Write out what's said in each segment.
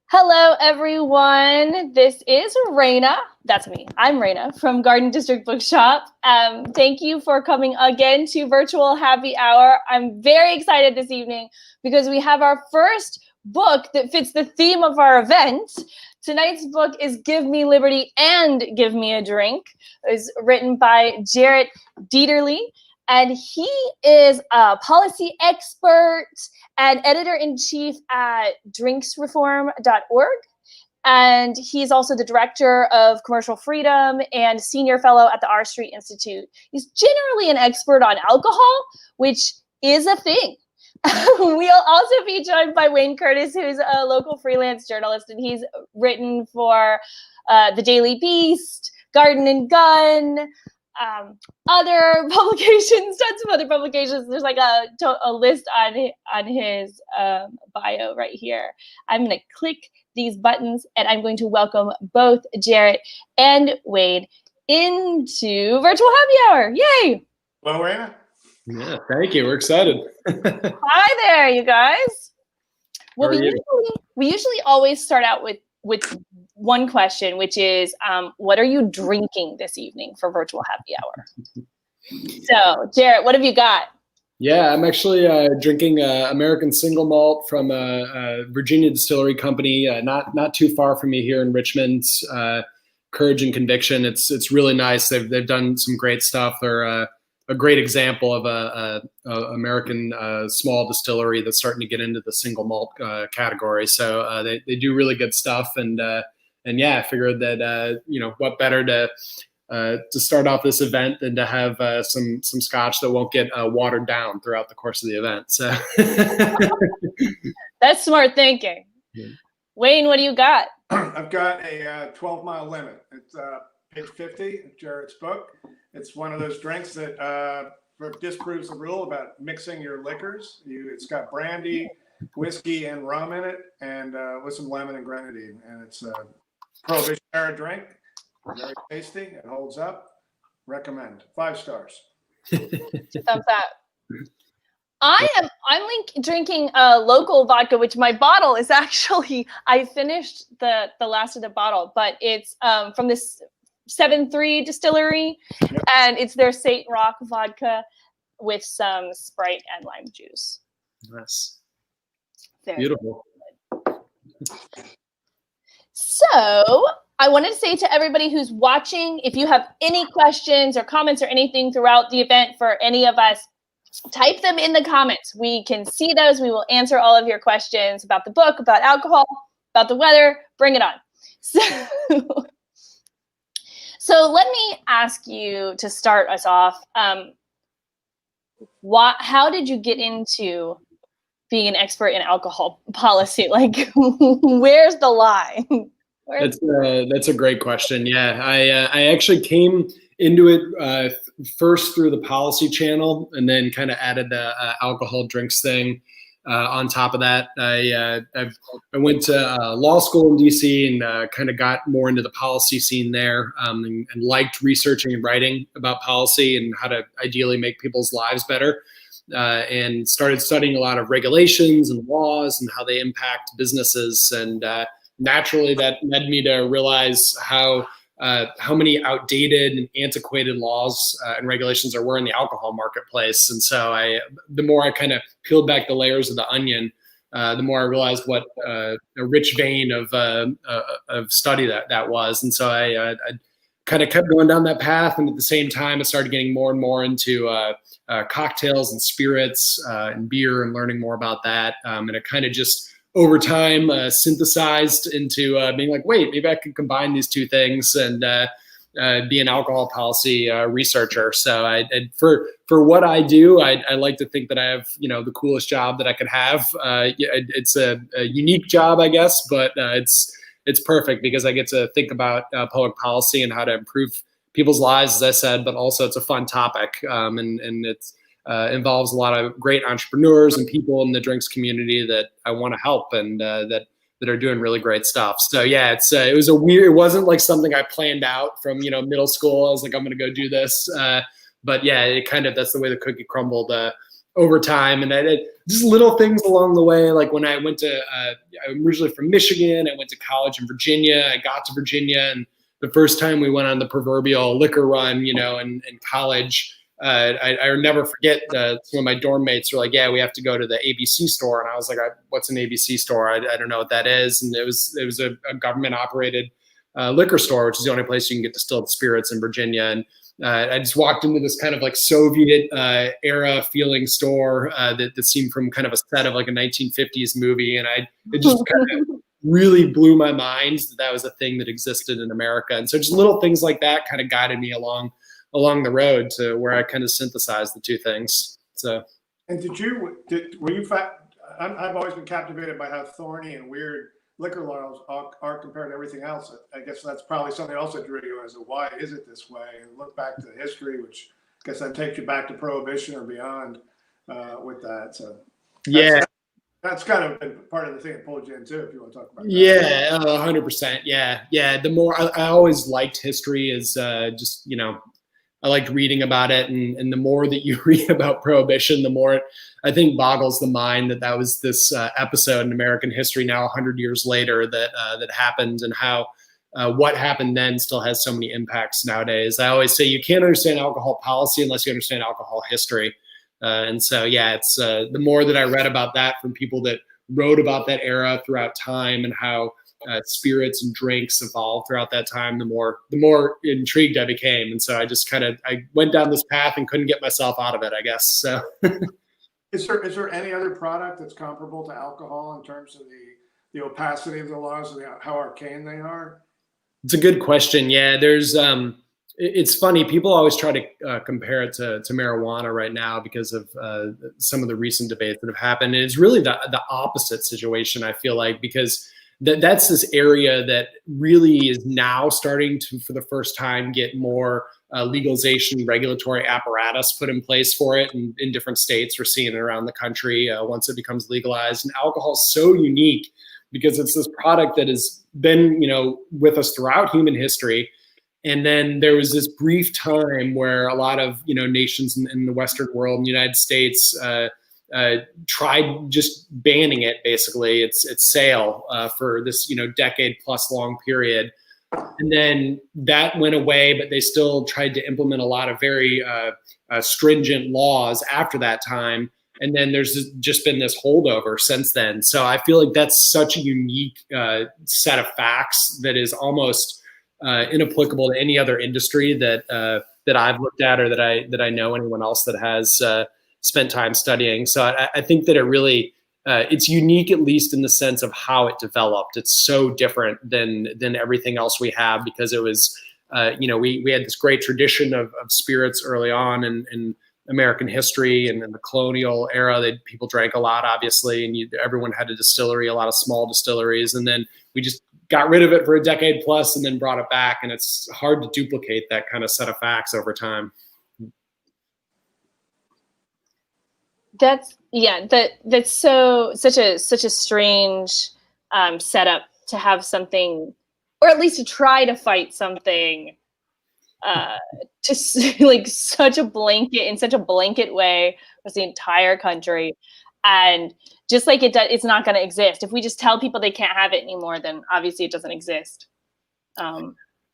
Hello, everyone. This is Raina. That's me. I'm Raina from Garden District Bookshop. Thank you for coming again to Virtual Happy Hour. I'm very excited this evening because we have our first book that fits the theme of our event. Tonight's book is Give Me Liberty and Give Me a Drink. It's written by Jarrett Dieterle, and he is a policy expert and editor-in-chief at drinksreform.org. And he's also the director of commercial freedom and senior fellow at the R Street Institute. He's generally an expert on alcohol, which is a thing. We'll also be joined by Wayne Curtis, who's a local freelance journalist, and he's written for The Daily Beast, Garden and Gun, other publications, tons of other publications. There's like a list on his bio right here. I'm going to click these buttons and I'm going to welcome both Jarrett and Wade into Virtual Happy Hour. Yay! Well, Raina? Yeah, thank you. We're excited. Hi there, you guys. Well, we usually always start out with one question, which is, what are you drinking this evening for Virtual Happy Hour? So, Jarrett, what have you got? Yeah, I'm actually drinking American Single Malt from a Virginia distillery company, not too far from me here in Richmond. Courage and Conviction. It's really nice. They've done some great stuff. They're a great example of a American small distillery that's starting to get into the single malt category. So they do really good stuff, and yeah, I figured that what better to start off this event than to have some scotch that won't get watered down throughout the course of the event. So that's smart thinking. Yeah. Wayne, what do you got? I've got a 12-mile limit. It's page 50 of Jarrett's book. It's one of those drinks that disproves the rule about mixing your liquors. It's got brandy, whiskey, and rum in it, and with some lemon and grenadine. And it's a Prohibition-era drink. Very tasty. It holds up. Recommend. 5 stars. Thumbs up. I'm drinking a local vodka, which my bottle is actually, I finished the last of the bottle, but it's from this 7-3 distillery, yep. And it's their Saint Rock vodka with some Sprite and lime juice. Nice. Very beautiful. So I wanted to say to everybody who's watching, if you have any questions or comments or anything throughout the event for any of us, type them in the comments. We can see those. We will answer all of your questions about the book, about alcohol, about the weather. Bring it on. So let me ask you to start us off. How did you get into being an expert in alcohol policy? Like, where's the line? That's a great question. Yeah, I actually came into it first through the policy channel, and then kind of added the alcohol drinks thing on top of that. I went to law school in DC and kind of got more into the policy scene there, and liked researching and writing about policy and how to ideally make people's lives better, and started studying a lot of regulations and laws and how they impact businesses. And naturally that led me to realize how many outdated and antiquated laws and regulations there were in the alcohol marketplace. And so the more I kind of peeled back the layers of the onion, the more I realized what a rich vein of study that was. And so I kind of kept going down that path. And at the same time, I started getting more and more into cocktails and spirits and beer and learning more about that. And it kind of just over time synthesized into being like, wait, maybe I could combine these two things and be an alcohol policy researcher. So for what I do, I like to think that I have, the coolest job that I could have. It's a unique job, I guess, but it's perfect because I get to think about public policy and how to improve people's lives, as I said, but also it's a fun topic. And it's involves a lot of great entrepreneurs and people in the drinks community that I want to help and that are doing really great stuff. So yeah, it wasn't like something I planned out from, middle school. I was like, I'm going to go do this. But yeah, that's the way the cookie crumbled. over time. And I did just little things along the way. Like when I went to, I'm originally from Michigan. I went to college in Virginia. I got to Virginia, and the first time we went on the proverbial liquor run, in college, I never forget some of my dorm mates were like, yeah, we have to go to the ABC store. And I was like, what's an ABC store? I don't know what that is. And it was a government operated liquor store, which is the only place you can get distilled spirits in Virginia. And I just walked into this kind of like Soviet era feeling store that seemed from kind of a set of like a 1950s movie. And it just kind of really blew my mind that was a thing that existed in America. And so just little things like that kind of guided me along the road to where I kind of synthesized the two things. So. And I've always been captivated by how thorny and weird liquor laws are compared to everything else. I guess that's probably something else that drew you as to why is it this way, and look back to history, which I guess that takes you back to Prohibition or beyond with that. So that's kind of been part of the thing that pulled you in too, if you want to talk about that. Yeah, 100%. Yeah. The more I always liked history as just, I liked reading about it, and the more that you read about Prohibition, the more it, I think, boggles the mind that was this episode in American history now 100 years later that happened, and how what happened then still has so many impacts nowadays. I always say you can't understand alcohol policy unless you understand alcohol history. And so, it's the more that I read about that from people that wrote about that era throughout time and how spirits and drinks evolved throughout that time, the more intrigued I became. And so I just I went down this path and couldn't get myself out of it, I guess. So is there any other product that's comparable to alcohol in terms of the opacity of the laws and how arcane they are? It's a good question. Yeah, there's it's funny. People always try to compare it to marijuana right now because of some of the recent debates that have happened. And it's really the opposite situation, I feel like, because that's this area that really is now starting to, for the first time, get more legalization, regulatory apparatus put in place for it in different states. We're seeing it around the country once it becomes legalized. And alcohol is so unique because it's this product that has been, with us throughout human history. And then there was this brief time where a lot of, nations in the Western world, in the United States, tried just banning it, basically, its sale for this decade plus long period. And then that went away, but they still tried to implement a lot of very stringent laws after that time. And then there's just been this holdover since then. So I feel like that's such a unique set of facts that is almost inapplicable to any other industry that I've looked at, or that I know anyone else that has spent time studying. So I think that it really, it's unique, at least in the sense of how it developed. It's so different than everything else we have, because it was, we had this great tradition of spirits early on in American history, and in the colonial era that people drank a lot, obviously, and everyone had a distillery, a lot of small distilleries. And then we just got rid of it for a decade plus and then brought it back. And it's hard to duplicate that kind of set of facts over time. That's such a strange setup to have something, or at least to try to fight something to like such a blanket way was the entire country. And just like it's not going to exist. If we just tell people they can't have it anymore, then obviously it doesn't exist.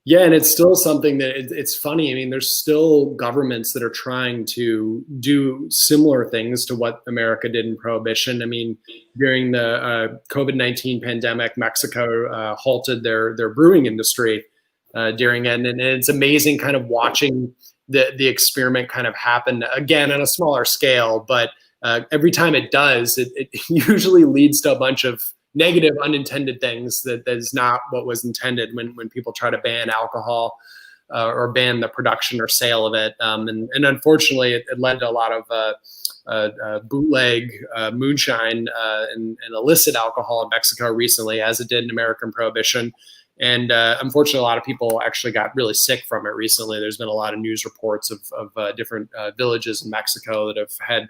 Yeah, and it's still something that it's funny. I mean, there's still governments that are trying to do similar things to what America did in Prohibition. I mean, during the COVID-19 pandemic, Mexico halted their brewing industry during it. And it's amazing kind of watching the experiment kind of happen again on a smaller scale. But every time it does, it usually leads to a bunch of negative unintended things that is not what was intended when people try to ban alcohol or ban the production or sale of it. And unfortunately, it led to a lot of bootleg moonshine and illicit alcohol in Mexico recently, as it did in American Prohibition. And unfortunately, a lot of people actually got really sick from it recently. There's been a lot of news reports of different villages in Mexico that have had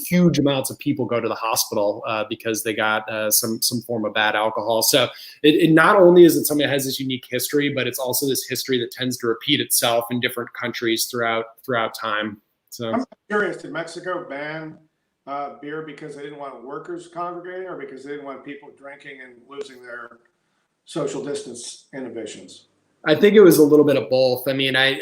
huge amounts of people go to the hospital because they got some form of bad alcohol. So it not only is it something that has this unique history, but it's also this history that tends to repeat itself in different countries throughout time. So I'm curious, did Mexico ban beer because they didn't want workers congregating, or because they didn't want people drinking and losing their social distance inhibitions? I think it was a little bit of both. I mean, I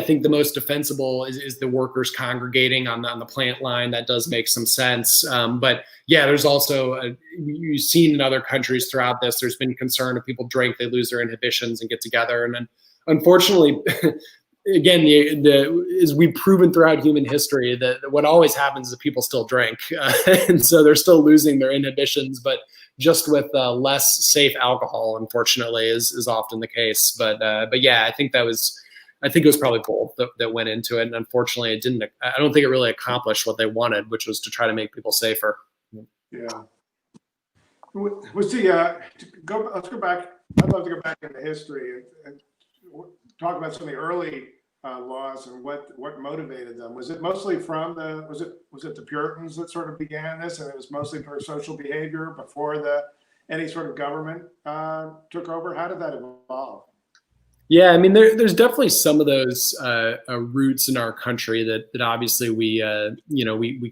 think the most defensible is the workers congregating on the plant line. That does make some sense. But yeah, there's also you've seen in other countries throughout this. There's been concern if people drink, they lose their inhibitions and get together. And then, unfortunately, again, as we've proven throughout human history, that what always happens is that people still drink, and so they're still losing their inhibitions, but just with less safe alcohol, unfortunately, is often the case. But yeah, I think it was probably both that went into it, and unfortunately, it didn't. I don't think it really accomplished what they wanted, which was to try to make people safer. Yeah. Let's go back. I'd love to go back into history and talk about some of the early laws and what motivated them. Was it mostly from was it the Puritans that sort of began this, and it was mostly for social behavior before any sort of government took over? How did that evolve? Yeah, I mean, there's definitely some of those roots in our country that obviously we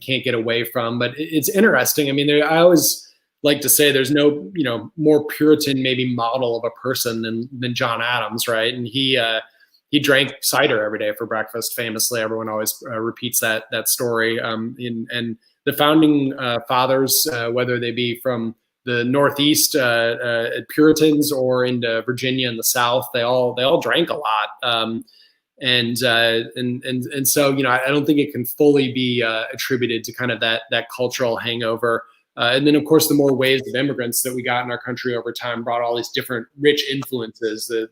can't get away from. But it's interesting. I mean, I always like to say there's no more Puritan maybe model of a person than John Adams, right? And he drank cider every day for breakfast. Famously, everyone always repeats that story. And the founding fathers, whether they be from the Northeast Puritans or into Virginia in the South, they all drank a lot. And so I don't think it can fully be attributed to kind of that cultural hangover. And then, of course, the more waves of immigrants that we got in our country over time brought all these different rich influences. The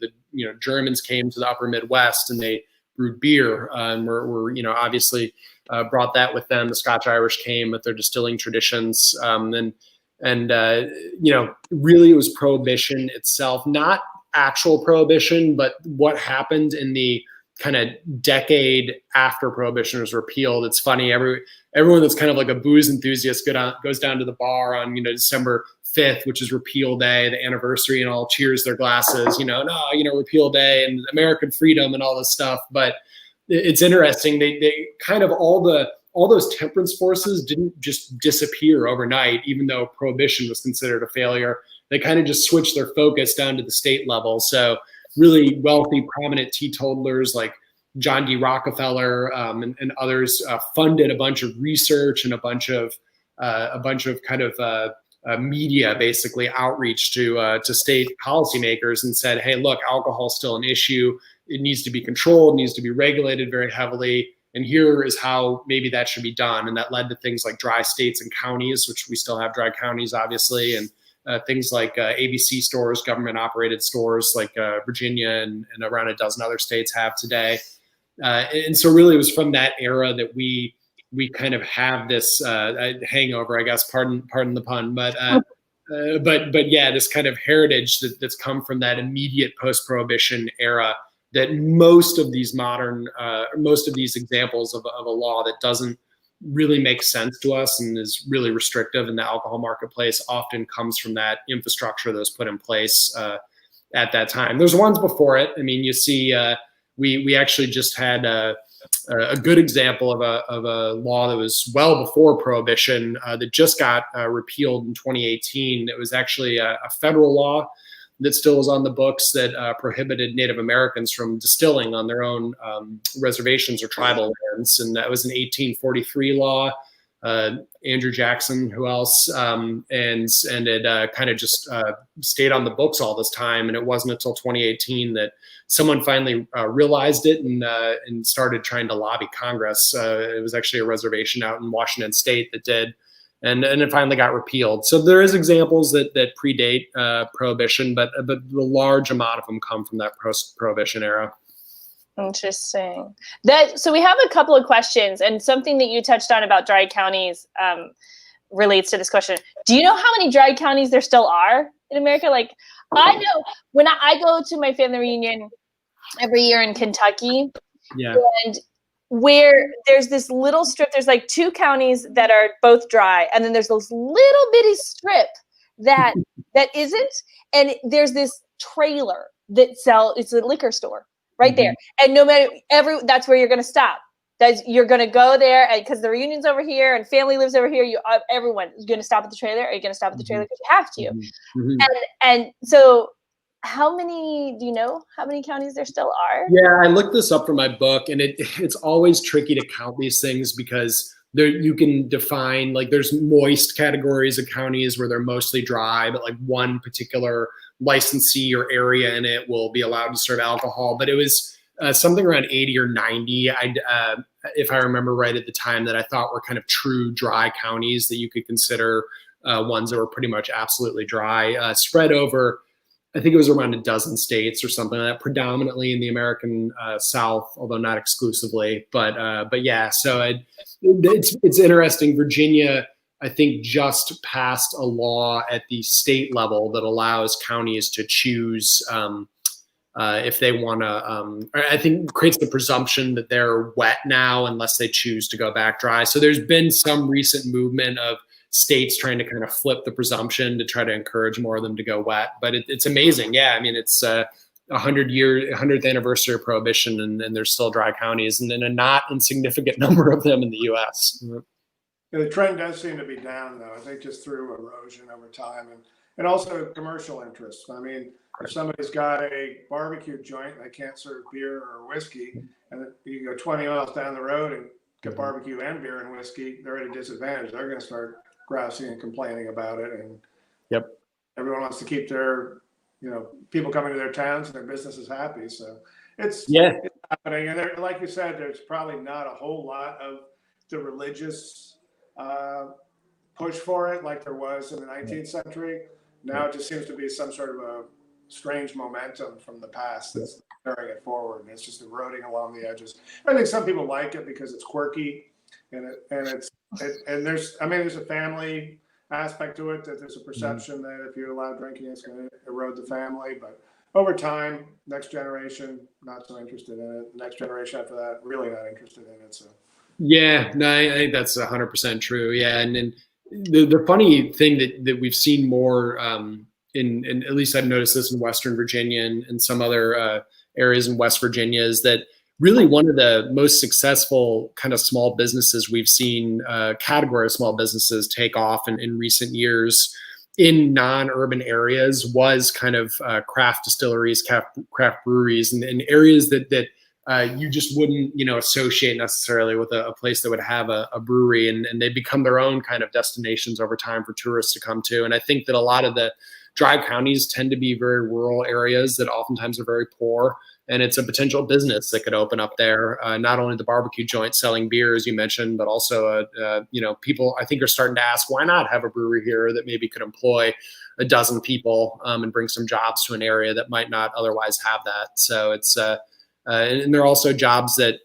Germans came to the upper Midwest and they brewed beer, and were obviously brought that with them. The Scotch Irish came with their distilling traditions, and really it was Prohibition itself, not actual Prohibition, but what happened in the kind of decade after Prohibition was repealed. It's funny, everyone that's kind of like a booze enthusiast goes down to the bar on December 5th, which is Repeal Day, the anniversary, and all cheers their glasses, Repeal Day and American freedom and all this stuff. But it's interesting, they kind of all those temperance forces didn't just disappear overnight, even though Prohibition was considered a failure. They kind of just switched their focus down to the state level. So really wealthy, prominent teetotalers like John D. Rockefeller and others funded a bunch of research and a bunch of kind of media, basically outreach to state policymakers, and said, "Hey, look, alcohol is still an issue. It needs to be controlled, needs to be regulated very heavily, and here is how maybe that should be done." And that led to things like dry states and counties, which we still have dry counties, obviously, and things like ABC stores, government-operated stores like Virginia and around a dozen other states have today. And so really it was from that era that we kind of have this hangover, I guess, pardon the pun, but yeah, this kind of heritage that's come from that immediate post-Prohibition era, that most of these examples of a law that doesn't really makes sense to us and is really restrictive in the alcohol marketplace often comes from that infrastructure that was put in place at that time. There's ones before it. I mean, you see, we actually just had a good example of a law that was well before Prohibition that just got repealed in 2018. It was actually a federal law that still was on the books that prohibited Native Americans from distilling on their own reservations or tribal lands. And that was an 1843 law. Andrew Jackson, who else? And it kind of just stayed on the books all this time. And it wasn't until 2018 that someone finally realized it and started trying to lobby Congress. It was actually a reservation out in Washington State that did. And it finally got repealed. So there is examples that predate Prohibition, but the large amount of them come from that post-Prohibition era. Interesting. So we have a couple of questions, and something that you touched on about dry counties relates to this question. Do you know how many dry counties there still are in America? Like, I know when I go to my family reunion every year in Kentucky, yeah, and where there's this little strip, there's like 2 counties that are both dry, and then there's this little bitty strip that isn't, and there's this trailer that it's a liquor store right there, and no matter that's where you're going to stop. You're going to go there because the reunion's over here and family lives over here. Everyone is going to stop at the trailer. Are you going to stop at the trailer because you have to? Mm-hmm. And so how many, do you know how many counties there still are? Yeah, I looked this up for my book, and it's always tricky to count these things because you can define, like, there's moist categories of counties where they're mostly dry, but like one particular licensee or area in it will be allowed to serve alcohol. But it was something around 80 or 90, if I remember right at the time, that I thought were kind of true dry counties that you could consider ones that were pretty much absolutely dry, spread over, I think it was around a dozen states or something like that, predominantly in the American South, although not exclusively. But yeah, so it's interesting. Virginia, I think, just passed a law at the state level that allows counties to choose if they want to, I think creates the presumption that they're wet now unless they choose to go back dry. So there's been some recent movement of states trying to kind of flip the presumption to try to encourage more of them to go wet. But it's amazing. Yeah, I mean, it's 100th anniversary of Prohibition, and there's still dry counties, and then a not insignificant number of them in the U.S. The trend does seem to be down, though. I think just through erosion over time, and also commercial interests. I mean, if somebody's got a barbecue joint and they can't serve beer or whiskey, and you go 20 miles down the road and get barbecue and beer and whiskey, they're at a disadvantage. They're going to start grousing and complaining about it. And everyone wants to keep their, people coming to their towns and their businesses happy. So it's happening. And there, like you said, there's probably not a whole lot of the religious push for it like there was in the 19th century. Now it just seems to be some sort of a strange momentum from the past that's carrying it forward, and it's just eroding along the edges. I think some people like it because it's quirky, and there's a family aspect to it, that there's a perception that if you allow drinking, it's going to erode the family. But over time, next generation not so interested in it. The next generation after that really not interested in it. So yeah, no, I think that's 100% true. Yeah, and then the funny thing that we've seen more in at least I've noticed this in Western Virginia and some other areas in West Virginia, is that really one of the most successful kind of small businesses we've seen, category of small businesses take off in recent years in non-urban areas was kind of craft distilleries, craft breweries, and areas that you just wouldn't, associate necessarily with a place that would have a brewery, and they become their own kind of destinations over time for tourists to come to. And I think that a lot of the dry counties tend to be very rural areas that oftentimes are very poor, and it's a potential business that could open up there. Not only the barbecue joint selling beer, as you mentioned, but also, people I think are starting to ask, why not have a brewery here that maybe could employ a dozen people and bring some jobs to an area that might not otherwise have that. So it's and there are also jobs that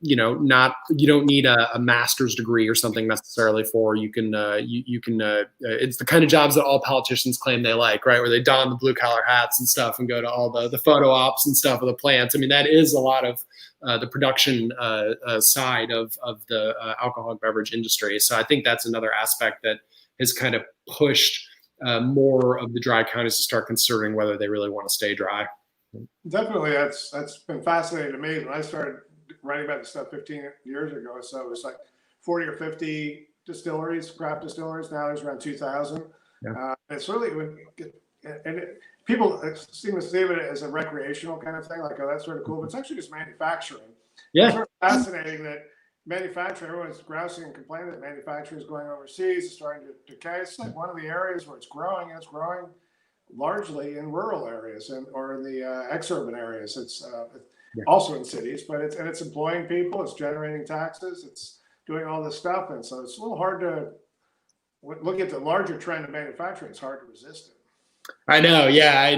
you don't need a master's degree or something necessarily for. You can it's the kind of jobs that all politicians claim they like, right? Where they don the blue collar hats and stuff and go to all the photo ops and stuff of the plants. I mean, that is a lot of the production side of the alcoholic beverage industry. So I think that's another aspect that has kind of pushed more of the dry counties to start considering whether they really want to stay dry. Definitely, that's been fascinating to me. When I started writing about this stuff 15 years ago or so, it was like 40 or 50 distilleries, craft distilleries. Now there's around 2,000. Yeah. It's really, people seem to see it as a recreational kind of thing, like, oh, that's sort of cool, but it's actually just manufacturing. Yeah. It's sort of fascinating that manufacturing, everyone's grousing and complaining that manufacturing is going overseas, it's starting to decay. It's like one of the areas where it's growing, and it's growing largely in rural areas or in the exurban areas. It's also in cities, but it's employing people, it's generating taxes, it's doing all this stuff, and so it's a little hard to look at the larger trend of manufacturing. It's hard to resist it. I know, yeah.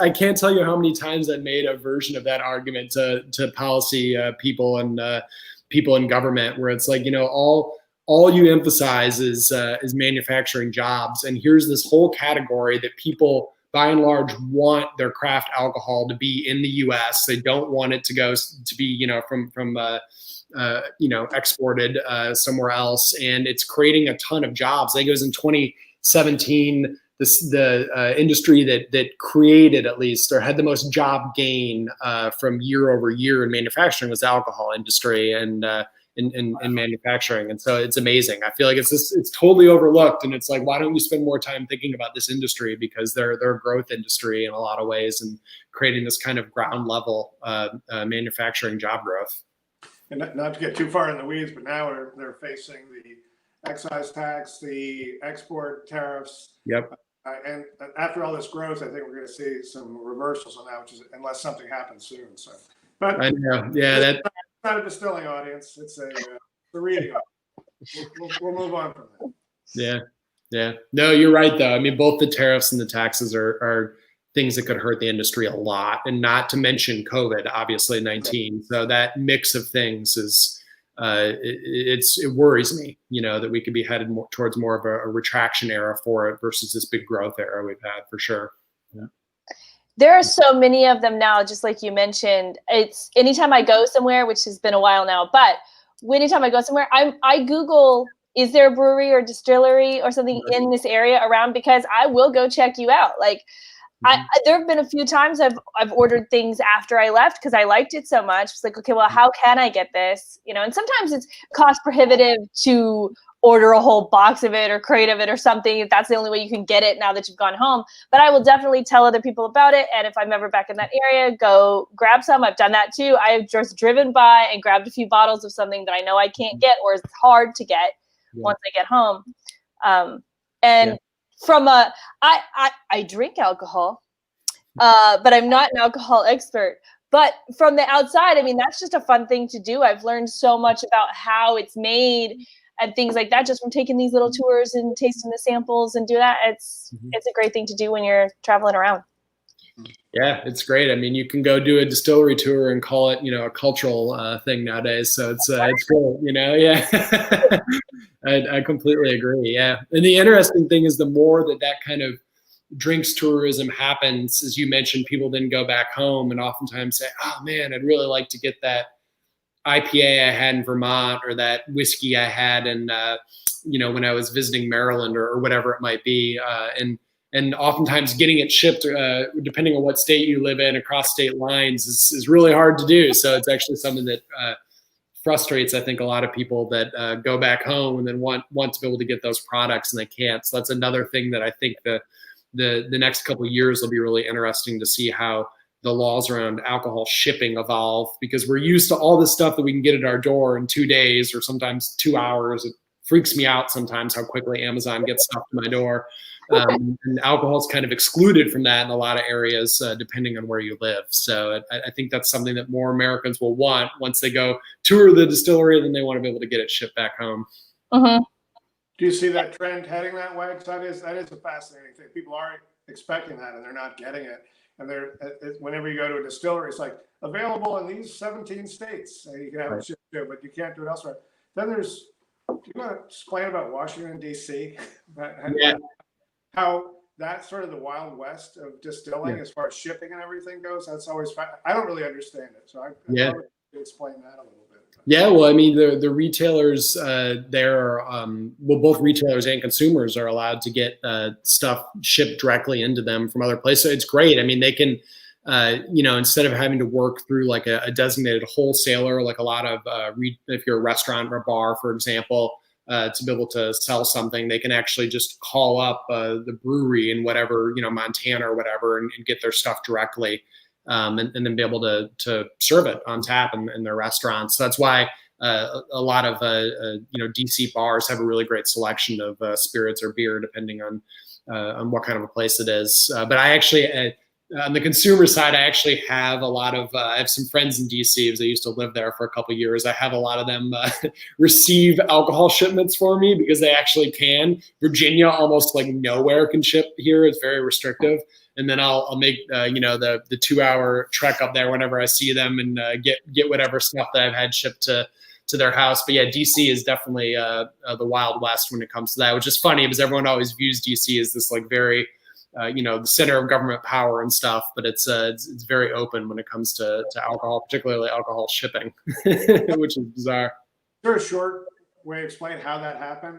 I can't tell you how many times I've made a version of that argument to policy people and people in government, where it's like, all you emphasize is manufacturing jobs, and here's this whole category that people, by and large, want their craft alcohol to be in the U.S. They don't want it to go to be, from exported somewhere else, and it's creating a ton of jobs. I think it was in 2017, the industry that created, at least, or had the most job gain from year over year in manufacturing was the alcohol industry and in manufacturing. And so it's amazing. I feel like it's totally overlooked, and it's like, why don't you spend more time thinking about this industry, because they're a growth industry in a lot of ways and creating this kind of ground level manufacturing job growth. And not to get too far in the weeds, but now they're facing the excise tax, the export tariffs. Yep. And after all this growth, I think we're going to see some reversals on that, unless something happens soon. So, but I know, yeah, that's not a distilling audience; it's a reading audience. We'll move on from that. Yeah. No, you're right though. I mean, both the tariffs and the taxes are things that could hurt the industry a lot, and not to mention COVID, obviously 19. So that mix of things is. It worries me, that we could be headed towards more of a retraction era for it versus this big growth era we've had, for sure. Yeah. There are so many of them now, just like you mentioned. It's anytime I go somewhere, which has been a while now, but anytime I go somewhere, I Google, is there a brewery or distillery or something in this area around, because I will go check you out. Like, there have been a few times I've ordered things after I left because I liked it so much. It's like, okay, well, how can I get this? And sometimes it's cost prohibitive to order a whole box of it or crate of it or something, if that's the only way you can get it now that you've gone home. But I will definitely tell other people about it. And if I'm ever back in that area, go grab some. I've done that too. I've just driven by and grabbed a few bottles of something that I know I can't get or is hard to get once I get home. From I drink alcohol, but I'm not an alcohol expert. But from the outside, I mean, that's just a fun thing to do. I've learned so much about how it's made and things like that just from taking these little tours and tasting the samples and do that. It's a great thing to do when you're traveling around. Yeah, it's great. I mean, you can go do a distillery tour and call it, a cultural thing nowadays. So it's cool, yeah. I completely agree. Yeah. And the interesting thing is, the more that kind of drinks tourism happens, as you mentioned, people then go back home and oftentimes say, oh man, I'd really like to get that IPA I had in Vermont, or that whiskey I had in, when I was visiting Maryland, or whatever it might be. And oftentimes getting it shipped, depending on what state you live in, across state lines is really hard to do. So it's actually something that frustrates, I think, a lot of people that go back home and then want to be able to get those products and they can't. So that's another thing that I think the next couple of years will be really interesting to see how the laws around alcohol shipping evolve, because we're used to all this stuff that we can get at our door in 2 days or sometimes 2 hours. It freaks me out sometimes how quickly Amazon gets stuff to my door. And alcohol is kind of excluded from that in a lot of areas, depending on where you live. So I think that's something that more Americans will want once they go tour the distillery, then they want to be able to get it shipped back home. Mm-hmm. Do you see that trend heading that way? Because that is a fascinating thing. People aren't expecting that, and they're not getting it. And whenever you go to a distillery, it's like available in these 17 states. And you can have it shipped to, but you can't do it elsewhere. Then do you want to explain about Washington, D.C.? Yeah. How that's sort of the Wild West of distilling as far as shipping and everything goes. That's always I don't really understand it. So I thought you explain that a little bit. Yeah, well, I mean, the retailers both retailers and consumers are allowed to get stuff shipped directly into them from other places. So it's great. I mean, they can, instead of having to work through like a designated wholesaler, like a lot of, if you're a restaurant or a bar, for example, to be able to sell something, they can actually just call up the brewery in whatever, Montana or whatever, and get their stuff directly. And then be able to serve it on tap in their restaurants. So that's why a lot of DC bars have a really great selection of spirits or beer, depending on what kind of a place it is. But I actually, on the consumer side, I actually have a lot of. I have some friends in DC because I used to live there for a couple of years. I have a lot of them receive alcohol shipments for me because they actually can. Virginia, almost like nowhere can ship here. It's very restrictive. And then I'll make the 2-hour trek up there whenever I see them and get whatever stuff that I've had shipped to their house. But yeah, DC is definitely the Wild West when it comes to that, which is funny because everyone always views DC as this like very the center of government power and stuff. But it's very open when it comes to alcohol, particularly alcohol shipping, which is bizarre. Is there a short way to explain how that happened?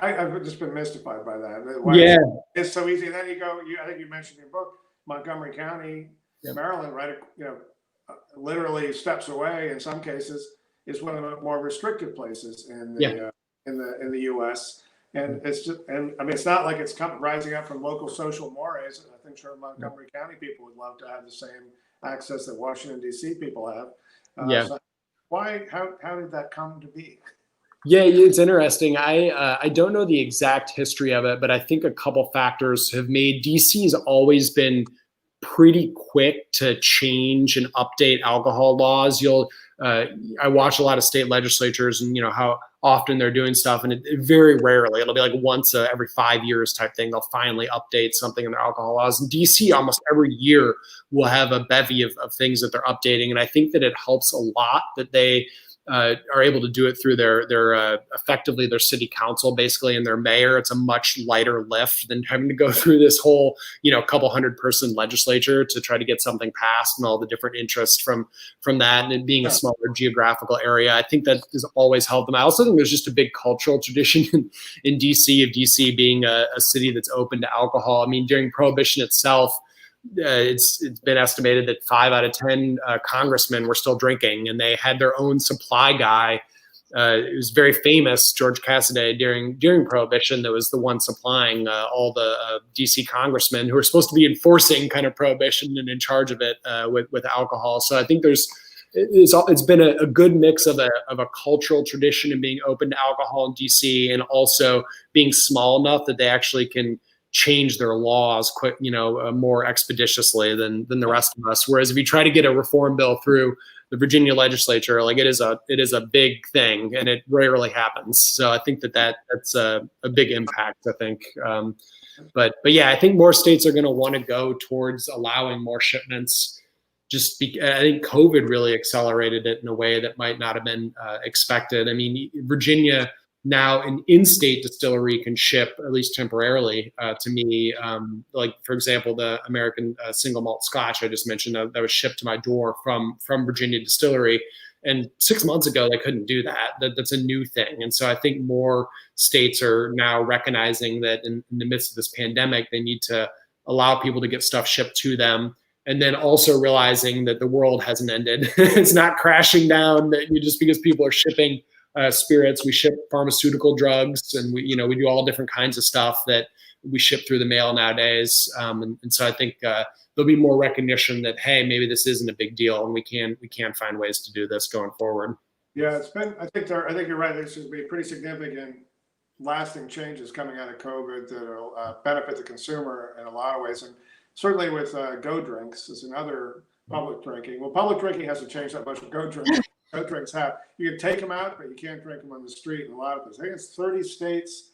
I've just been mystified by that. Yeah. It's so easy. And then you go, I think you mentioned in your book, Montgomery County, Maryland, right? Literally steps away in some cases is one of the more restrictive places in the U.S. And it's just, and I mean, it's not like it's rising up from local social mores. I think sure Montgomery County people would love to have the same access that Washington D.C. people have. So how did that come to be? Yeah, it's interesting. I don't know the exact history of it, but I think a couple factors have made DC has always been pretty quick to change and update alcohol laws. I watch a lot of state legislatures and how often they're doing stuff, and it very rarely, it'll be like once every 5 years type thing, they'll finally update something in their alcohol laws. And DC almost every year will have a bevy of things that they're updating. And I think that it helps a lot that they are able to do it through their effectively their city council basically and their mayor. It's a much lighter lift than having to go through this whole couple 100-person legislature to try to get something passed and all the different interests from that, and it being a smaller geographical area. I think that has always helped them. I also think there's just a big cultural tradition in DC of DC being a city that's open to alcohol. I mean, during Prohibition itself, it's been estimated that 5 out of 10 congressmen were still drinking, and they had their own supply guy. It was very famous, George Cassidy, during Prohibition, that was the one supplying all the DC congressmen who were supposed to be enforcing kind of Prohibition and in charge of it with alcohol. So I think it's been a good mix of a cultural tradition and being open to alcohol in DC, and also being small enough that they actually can change their laws quick, more expeditiously than the rest of us. Whereas if you try to get a reform bill through the Virginia legislature, like it is a big thing, and it rarely happens. So I think that's a big impact, I think. But yeah, I think more states are going to want to go towards allowing more shipments. I think COVID really accelerated it in a way that might not have been expected. I mean, Virginia, now an in-state distillery can ship, at least temporarily, to me. Like, for example, the American single malt Scotch I just mentioned that was shipped to my door from Virginia Distillery. And 6 months ago, they couldn't do that. That's a new thing. And so I think more states are now recognizing that in the midst of this pandemic, they need to allow people to get stuff shipped to them. And then also realizing that the world hasn't ended. It's not crashing down just because people are shipping spirits. We ship pharmaceutical drugs, and we do all different kinds of stuff that we ship through the mail nowadays. And so I think there'll be more recognition that, hey, maybe this isn't a big deal, and we can find ways to do this going forward. Yeah, I think you're right. There's going to be pretty significant lasting changes coming out of COVID that'll benefit the consumer in a lot of ways. And certainly with Go Drinks is another public drinking. Well, public drinking hasn't changed that much with Go Drinks. Go Drinks have. You can take them out, but you can't drink them on the street in a lot of places. I think it's 30 states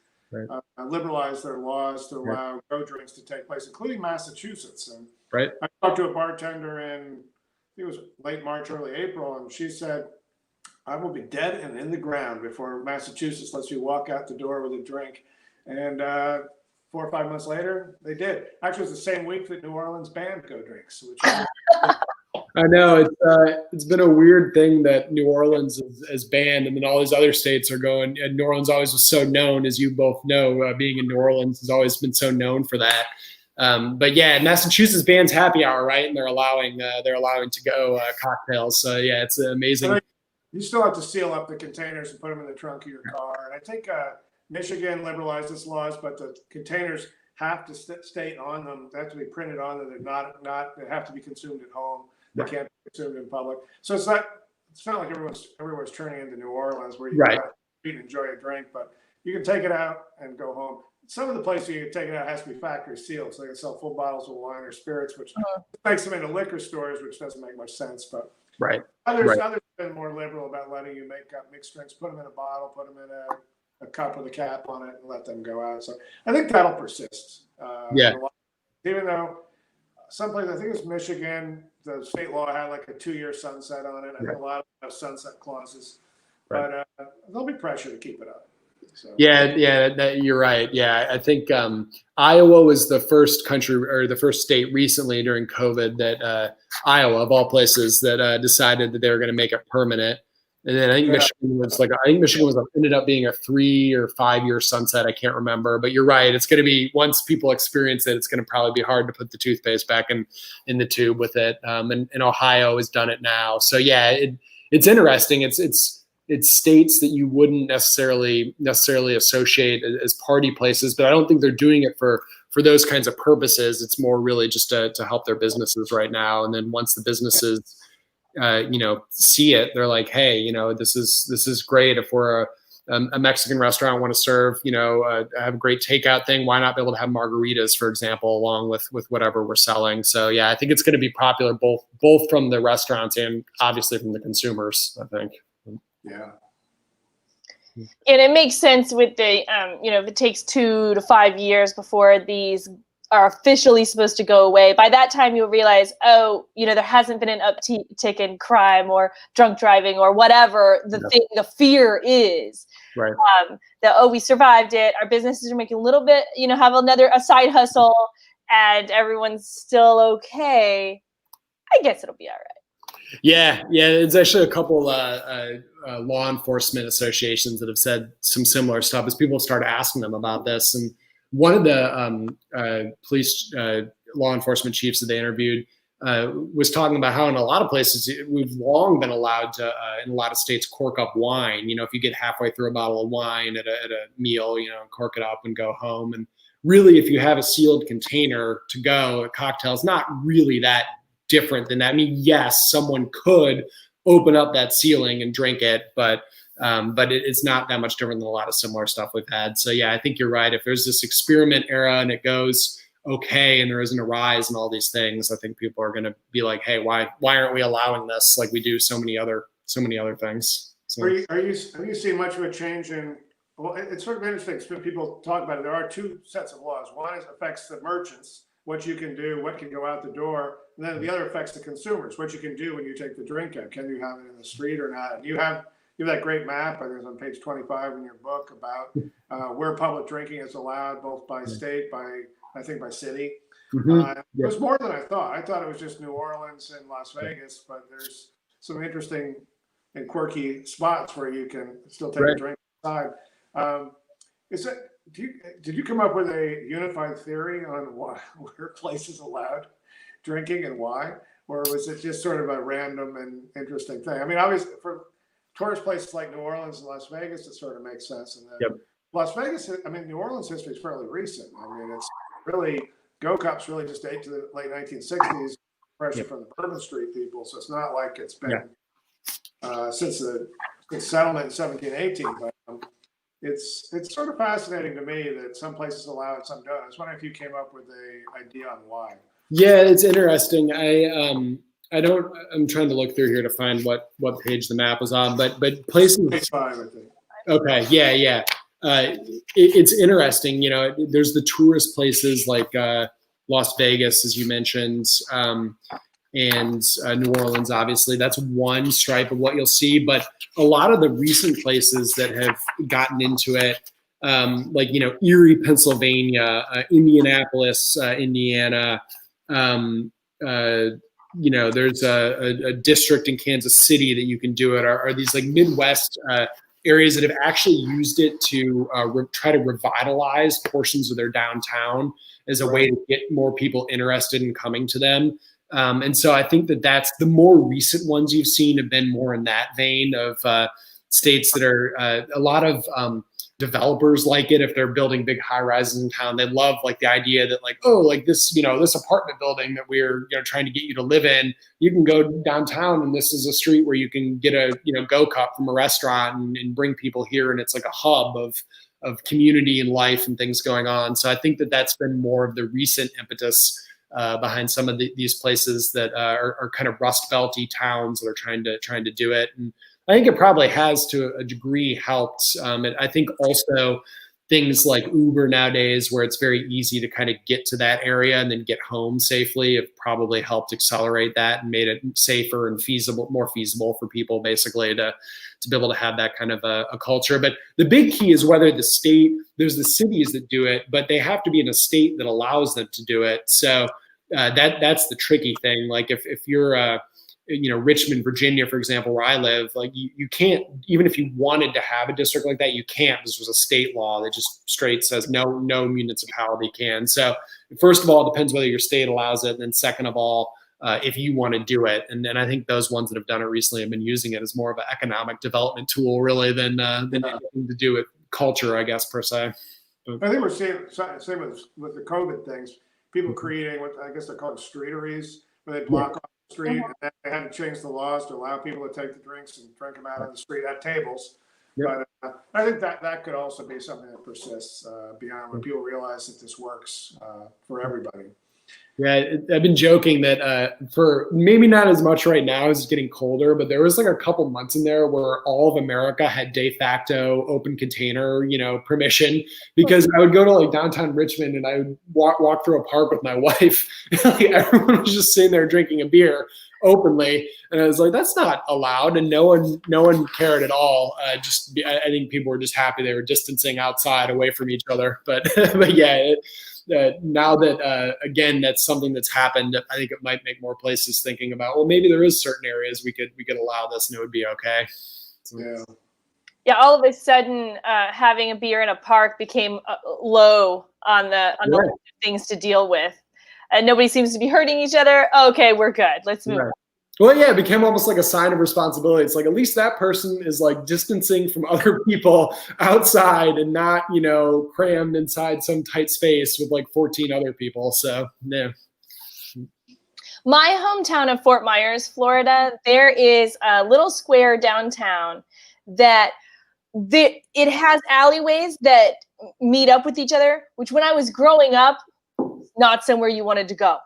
liberalized their laws to allow Go Drinks to take place, including Massachusetts. And I talked to a bartender in, I think it was late March, early April, and she said, I will be dead and in the ground before Massachusetts lets you walk out the door with a drink. And 4 or 5 months later, they did. Actually, it was the same week that New Orleans banned Go Drinks, which I know it's been a weird thing that New Orleans is banned, and then all these other states are going. And New Orleans always was so known, as you both know, being in New Orleans has always been so known for that. But yeah, Massachusetts bans happy hour, right? And they're allowing to go cocktails. So yeah, it's amazing. You still have to seal up the containers and put them in the trunk of your car. And I think Michigan liberalized its laws, but the containers have to state on them. They have to be printed on them. They're not. They have to be consumed at home. They can't be consumed in public. So it's not like everyone's turning into New Orleans where you can eat and enjoy a drink, but you can take it out and go home. Some of the places you can take it out has to be factory sealed, so they can sell full bottles of wine or spirits, which makes them into liquor stores, which doesn't make much sense. But others have been more liberal about letting you make up mixed drinks, put them in a bottle, put them in a cup with a cap on it, and let them go out. So I think that'll persist. Even though some places, I think it's Michigan, the state law had like a 2-year sunset on it. I think a lot of them have sunset clauses, but there'll be pressure to keep it up. So. You're right. Yeah, I think Iowa was the first country or the first state recently during COVID that Iowa, of all places, that decided that they were going to make it permanent. And then I think Michigan was ended up being a 3 or 5 year sunset. I can't remember, but you're right. It's going to be, once people experience it, it's going to probably be hard to put the toothpaste back in the tube with it. And Ohio has done it now. So yeah, it's interesting. It's states that you wouldn't necessarily associate as party places, but I don't think they're doing it for those kinds of purposes. It's more really just to help their businesses right now. And then once the businesses see it, they're like, hey, this is great. If we're a Mexican restaurant, want to serve, have a great takeout thing, why not be able to have margaritas, for example, along with whatever we're selling? So yeah, I think it's going to be popular both from the restaurants and obviously from the consumers, I think. Yeah. And it makes sense with the, if it takes 2 to 5 years before these are officially supposed to go away, by that time you'll realize, there hasn't been an uptick in crime or drunk driving or whatever the fear is. Right. We survived it. Our businesses are making a little bit, have a side hustle, and everyone's still okay. I guess it'll be all right. Yeah. It's actually a couple law enforcement associations that have said some similar stuff as people start asking them about this. And one of the police law enforcement chiefs that they interviewed was talking about how in a lot of places we've long been allowed to, in a lot of states, cork up wine. If you get halfway through a bottle of wine at a meal, cork it up and go home. And really, if you have a sealed container to go, a cocktail is not really that different than that. I mean, yes, someone could open up that sealing and drink it, but it's not that much different than a lot of similar stuff we've had. So yeah, I think you're right. If there's this experiment era and it goes okay and there isn't a rise in all these things, I think people are going to be like, hey, why aren't we allowing this like we do so many other things? So. Have you seen much of a change in? Well, it's sort of interesting when people talk about it. There are two sets of laws. One affects the merchants, what you can do, what can go out the door, and then the other affects the consumers, what you can do when you take the drink out. Can you have it in the street or not? And you have that great map, I think it's on page 25 in your book, about where public drinking is allowed, both by state, by city. Mm-hmm. It was more than I thought. I thought it was just New Orleans and Las Vegas, but there's some interesting and quirky spots where you can still take a drink outside. Did you come up with a unified theory on where places allowed drinking and why? Or was it just sort of a random and interesting thing? I mean, obviously, for tourist places like New Orleans and Las Vegas, it sort of makes sense. And then Las Vegas, New Orleans history is fairly recent. I mean, it's really, Go Cup's really just date to the late 1960s, pressure from the Bourbon Street people. So it's not like it's been since the settlement in 1718. But it's sort of fascinating to me that some places allow it, some don't. I was wondering if you came up with an idea on why. Yeah, it's interesting. I'm trying to look through here to find what page the map was on, but places. Page 5, I think. Okay, yeah. It's interesting. There's the tourist places like Las Vegas, as you mentioned, and New Orleans. Obviously, that's one stripe of what you'll see. But a lot of the recent places that have gotten into it, like Erie, Pennsylvania, Indianapolis, Indiana. There's a district in Kansas City that you can do it. Are these like Midwest areas that have actually used it to try to revitalize portions of their downtown as a way to get more people interested in coming to them. And so I think that's the more recent ones you've seen have been more in that vein of states that are a lot of developers like it. If they're building big high rises in town, they love like the idea that this apartment building that we're trying to get you to live in, you can go downtown and this is a street where you can get a Go Cup from a restaurant and bring people here, and it's like a hub of community and life and things going on. So I think that's been more of the recent impetus behind some of these places that are kind of Rust Belty towns that are trying to do it. And I think it probably has to a degree helped. And I think also things like Uber nowadays, where it's very easy to kind of get to that area and then get home safely, have probably helped accelerate that and made it safer and more feasible for people basically to be able to have that kind of a culture. But the big key is whether there's the cities that do it, but they have to be in a state that allows them to do it. So that's the tricky thing. Like if you're Richmond, Virginia, for example, where I live, like you can't, even if you wanted to have a district like that, you can't. This was a state law that just straight says no municipality can. So first of all, it depends whether your state allows it. And then second of all, if you want to do it. And then I think those ones that have done it recently have been using it as more of an economic development tool really than anything to do with culture, I guess, per se. I think we're seeing same with the COVID things, people creating what I guess they're called streeteries, where they block off the street, and then they had to change the laws to allow people to take the drinks and drink them out on the street at tables. But I think that could also be something that persists beyond when people realize that this works for everybody. Yeah, I've been joking that for maybe not as much right now as it's getting colder, but there was like a couple months in there where all of America had de facto open container, permission, because I would go to like downtown Richmond and I would walk through a park with my wife. Like everyone was just sitting there drinking a beer openly, and I was like, that's not allowed, and no one cared at all. I think people were just happy they were distancing outside away from each other. But yeah. Now that again, that's something that's happened, I think it might make more places thinking about, well, maybe there is certain areas we could allow this and it would be okay. So, yeah. All of a sudden, having a beer in a park became low on the list of things to deal with, and nobody seems to be hurting each other. Okay, we're good. Let's move on. Well, yeah, it became almost like a sign of responsibility. It's like at least that person is like distancing from other people outside and not, crammed inside some tight space with like 14 other people. So, yeah. My hometown of Fort Myers, Florida, there is a little square downtown that it has alleyways that meet up with each other, which when I was growing up, not somewhere you wanted to go.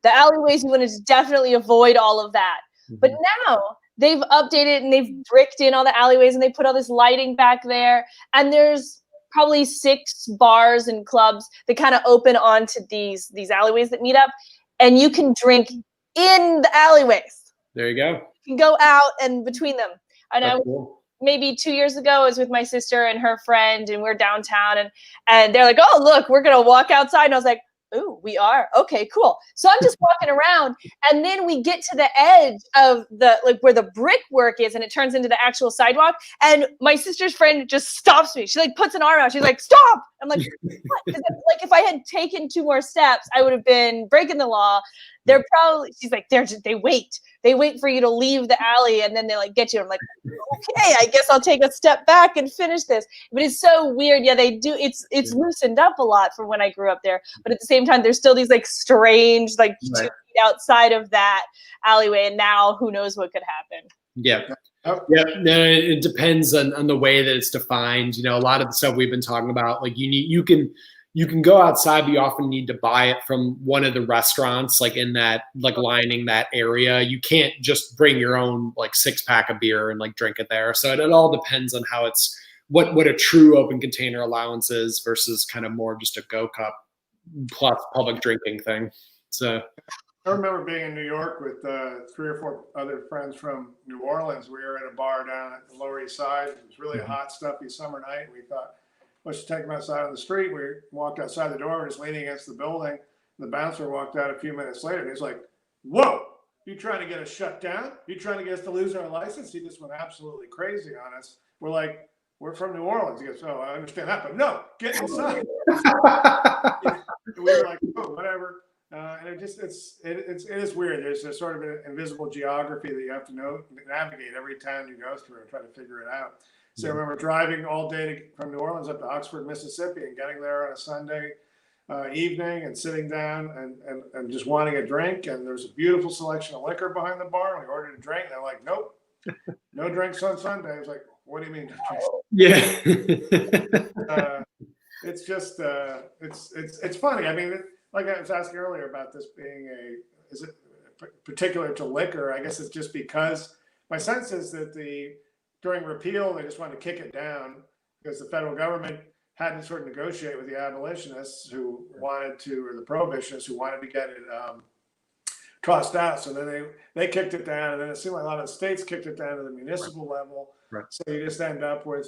The alleyways, you wanted to definitely avoid all of that. Mm-hmm. But now they've updated and they've bricked in all the alleyways and they put all this lighting back there. And there's probably 6 bars and clubs that kind of open onto these alleyways that meet up. And you can drink in the alleyways. There you go. You can go out and between them. I know maybe 2 years ago, I was with my sister and her friend and we're downtown and they're like, oh, look, we're going to walk outside. And I was like, ooh, we are. Okay, cool. So I'm just walking around and then we get to the edge of where the brickwork is and it turns into the actual sidewalk. And my sister's friend just stops me. She puts an arm out. She's like, stop. I'm like, what? Like if I had taken 2 more steps, I would have been breaking the law. She's like, they wait for you to leave the alley and then they get you. I'm like, okay, I guess I'll take a step back and finish this. But it's so weird. Yeah, they do. It's loosened up a lot from when I grew up there. But at the same time, there's still these strange 2 feet outside of that alleyway. And now who knows what could happen. Yeah. Yeah, no, it depends on the way that it's defined. A lot of the stuff we've been talking about, you can go outside, but you often need to buy it from one of the restaurants, in that, lining that area. You can't just bring your own 6-pack of beer and drink it there. So it all depends on how it's what a true open container allowance is versus kind of more just a go cup plus public drinking thing. So I remember being in New York with 3 or 4 other friends from New Orleans. We were at a bar down at the Lower East Side. It was really a hot, stuffy summer night. And we thought, let's take them outside on the street. We walked outside the door, we're just leaning against the building. The bouncer walked out a few minutes later and he's like, whoa, you trying to get us shut down? You trying to get us to lose our license? He just went absolutely crazy on us. We're like, we're from New Orleans. He goes, oh, I understand that, but no, get inside. We were like, oh, whatever. And it is weird. There's a sort of an invisible geography that you have to navigate every town you go through and try to figure it out. So I remember driving all day from New Orleans up to Oxford, Mississippi, and getting there on a Sunday evening and sitting down and just wanting a drink. And there's a beautiful selection of liquor behind the bar. And we ordered a drink. And they're like, nope, no drinks on Sunday. I was like, what do you mean? Yeah. It's just, it's funny. I mean, like I was asking earlier about this being is it particular to liquor? I guess it's just because my sense is that during repeal, they just wanted to kick it down because the federal government hadn't sort of negotiate with the abolitionists who wanted to, or the prohibitionists who wanted to get it tossed out. So then they kicked it down, and then it seemed like a lot of the states kicked it down to the municipal level. Right. So you just end up with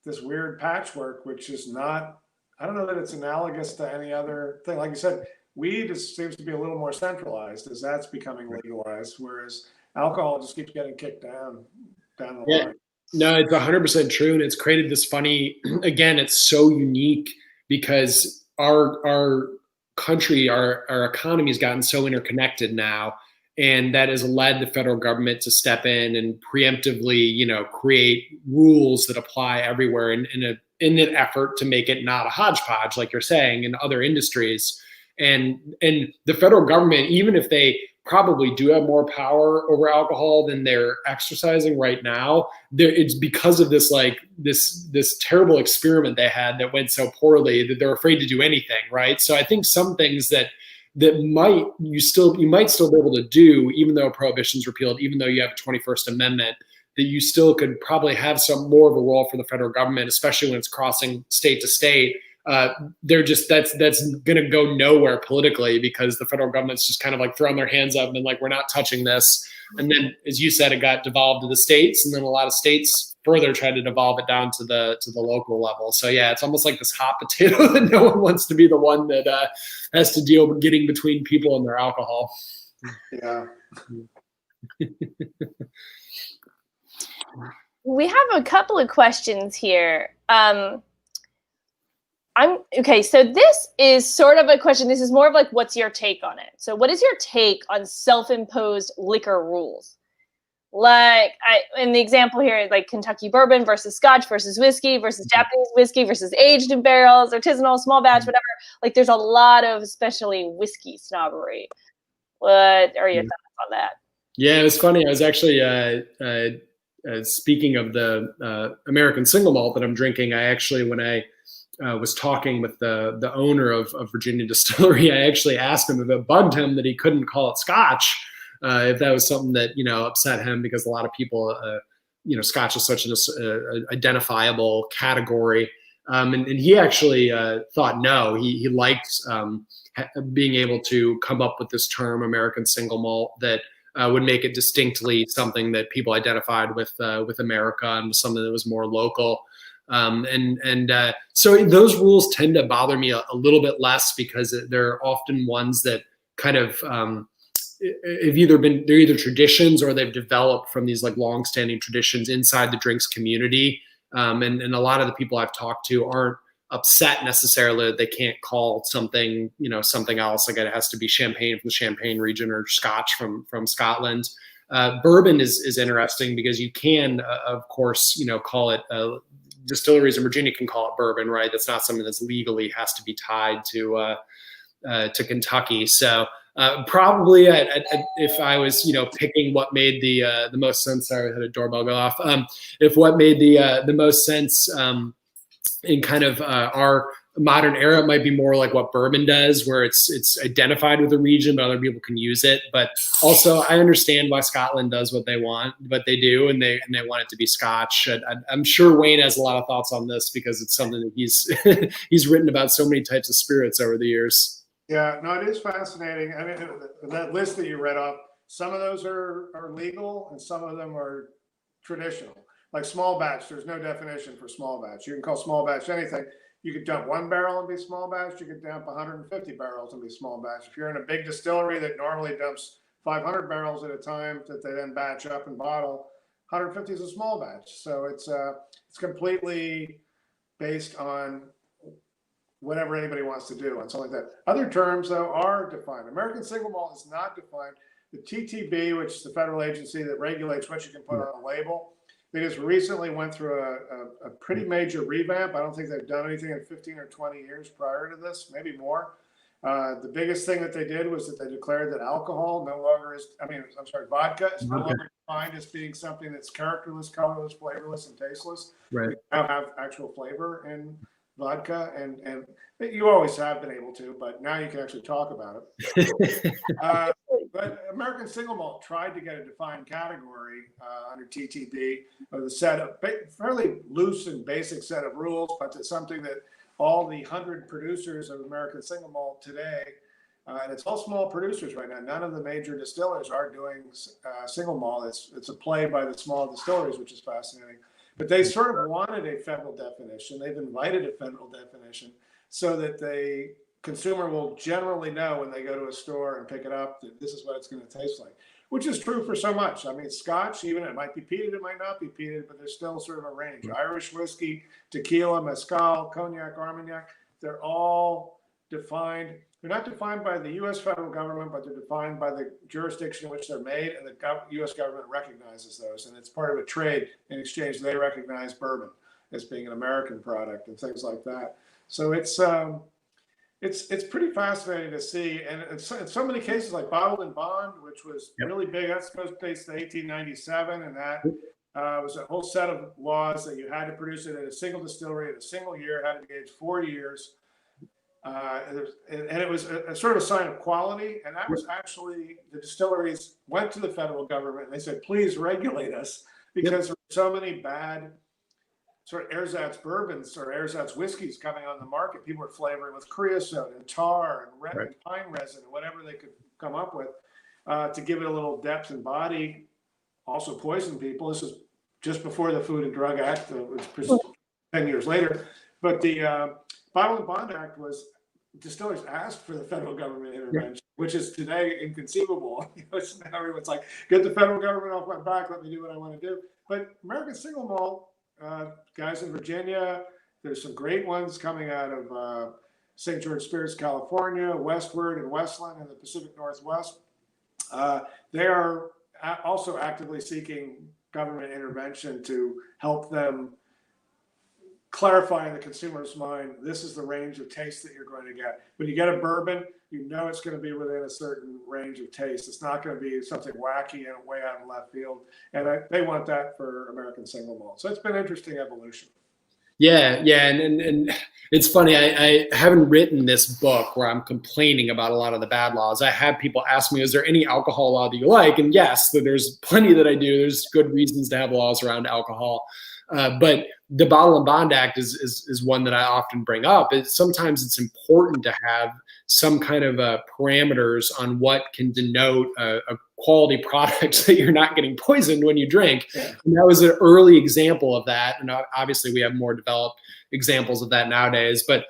this weird patchwork, which is not, I don't know that it's analogous to any other thing. Like you said, weed seems to be a little more centralized as that's becoming legalized, whereas alcohol just keeps getting kicked down the Yeah. line. No, it's 100% true, and it's created this funny. Again, it's so unique because our country, our economy has gotten so interconnected now, and that has led the federal government to step in and preemptively, create rules that apply everywhere in an effort to make it not a hodgepodge, like you're saying, in other industries. And the federal government, even if they probably do have more power over alcohol than they're exercising right now, it's because of this this terrible experiment they had that went so poorly that they're afraid to do anything, right? So I think some things that you might still be able to do, even though prohibition's repealed, even though you have a 21st Amendment, that you still could probably have some more of a role for the federal government, especially when it's crossing state to state. That's going to go nowhere politically because the federal government's just kind of like throwing their hands up and like, we're not touching this. And then, as you said, it got devolved to the states, and then a lot of states further tried to devolve it down to the local level. So yeah, it's almost like this hot potato that no one wants to be the one that has to deal with getting between people and their alcohol. Yeah. We have a couple of questions here. Okay, so this is sort of a question. This is more of like, what's your take on it? So what is your take on self-imposed liquor rules? Like, in the example here is like Kentucky bourbon versus Scotch versus whiskey versus Japanese whiskey versus aged in barrels, artisanal, small batch, whatever. Like, there's a lot of especially whiskey snobbery. What are your thoughts on that? Yeah, it was funny. I was actually speaking of the American single malt that I'm drinking. I actually, when I was talking with the owner of Virginia Distillery, I actually asked him if it bugged him that he couldn't call it Scotch, if that was something that upset him, because a lot of people, Scotch is such an identifiable category, and he actually thought no. He liked being able to come up with this term American single malt that would make it distinctly something that people identified with America and something that was more local. So those rules tend to bother me a little bit less because they're often ones that kind of they're either traditions or they've developed from these like longstanding traditions inside the drinks community. And a lot of the people I've talked to aren't upset necessarily that they can't call something, something else. Like it has to be champagne from the Champagne region or Scotch from Scotland. Bourbon is interesting because you can, of course, call it distilleries in Virginia can call it bourbon, right? That's not something that's legally has to be tied to Kentucky. So probably if I was, picking what made the most sense, sorry, I had a doorbell go off. If what made the most sense in kind of our modern era, it might be more like what bourbon does, where it's identified with a region, but other people can use it. But also, I understand why Scotland does what they want, what they do, and they want it to be Scotch. I'm sure Wayne has a lot of thoughts on this because it's something that he's written about so many types of spirits over the years. Yeah, no, it is fascinating. I mean, that list that you read off, some of those are legal and some of them are traditional. Like small batch, there's no definition for small batch. You can call small batch anything. You could dump 1 barrel and be small batch. You could dump 150 barrels and be small batch. If you're in a big distillery that normally dumps 500 barrels at a time that they then batch up and bottle, 150 is a small batch. So it's completely based on whatever anybody wants to do and something like that. Other terms, though, are defined. American single malt is not defined. The TTB, which is the federal agency that regulates what you can put on a label, they just recently went through a pretty major revamp. I don't think they've done anything in 15 or 20 years prior to this, maybe more. The biggest thing that they did was that they declared that alcohol no longer is, vodka is no longer defined as being something that's characterless, colorless, flavorless, and tasteless. Right. We now have actual flavor in vodka, and you always have been able to, but now you can actually talk about it. But American single malt tried to get a defined category under TTB with a set of fairly loose and basic set of rules, but it's something that all the 100 producers of American single malt today, and it's all small producers right now. None of the major distillers are doing single malt. It's a play by the small distilleries, which is fascinating. But they sort of wanted a federal definition. They've invited a federal definition so that consumer will generally know when they go to a store and pick it up that this is what it's going to taste like. which is true for so much. I mean, Scotch, even it might be peated, it might not be peated, but there's still sort of a range. Irish whiskey, tequila, mezcal, cognac, armagnac, they're all defined. They're not defined by the U.S. federal government, but they're defined by the jurisdiction in which they're made, and the U.S. government recognizes those. And it's part of a trade. In exchange, they recognize bourbon as being an American product and things like that. So it's pretty fascinating to see. And in so many cases, like Bottled in Bond, which was really big, that's supposed to date to 1897, and that was a whole set of laws that you had to produce it at a single distillery in a single year, had to be aged 4 years. And it was a sort of sign of quality. And that was actually, the distilleries went to the federal government and they said, please regulate us, because there were so many bad sort of ersatz bourbons or ersatz whiskeys coming on the market. People were flavoring with creosote and tar and pine resin and whatever they could come up with to give it a little depth and body. Also poison people. This was just before the Food and Drug Act, which was 10 years later. But the Bottled in Bond Act was, distillers asked for the federal government intervention, which is today inconceivable. It's now everyone's like, get the federal government off my back, let me do what I want to do. But American single malt, guys in Virginia, there's some great ones coming out of St. George Spirits, California, Westward and Westland in the Pacific Northwest. They are also actively seeking government intervention to help them clarify in the consumer's mind, this is the range of taste that you're going to get. When you get a bourbon, you know it's going to be within a certain range of taste. It's not going to be something wacky and way out in left field. And they want that for American single malt. So it's been interesting evolution. Yeah, and it's funny. I haven't written this book where I'm complaining about a lot of the bad laws. I have people ask me, is there any alcohol law that you like? And yes, there's plenty that I do. There's good reasons to have laws around alcohol. But the Bottle and Bond Act is one that I often bring up. Sometimes it's important to have some kind of parameters on what can denote a quality product that you're not getting poisoned when you drink. And that was an early example of that. And obviously we have more developed examples of that nowadays. But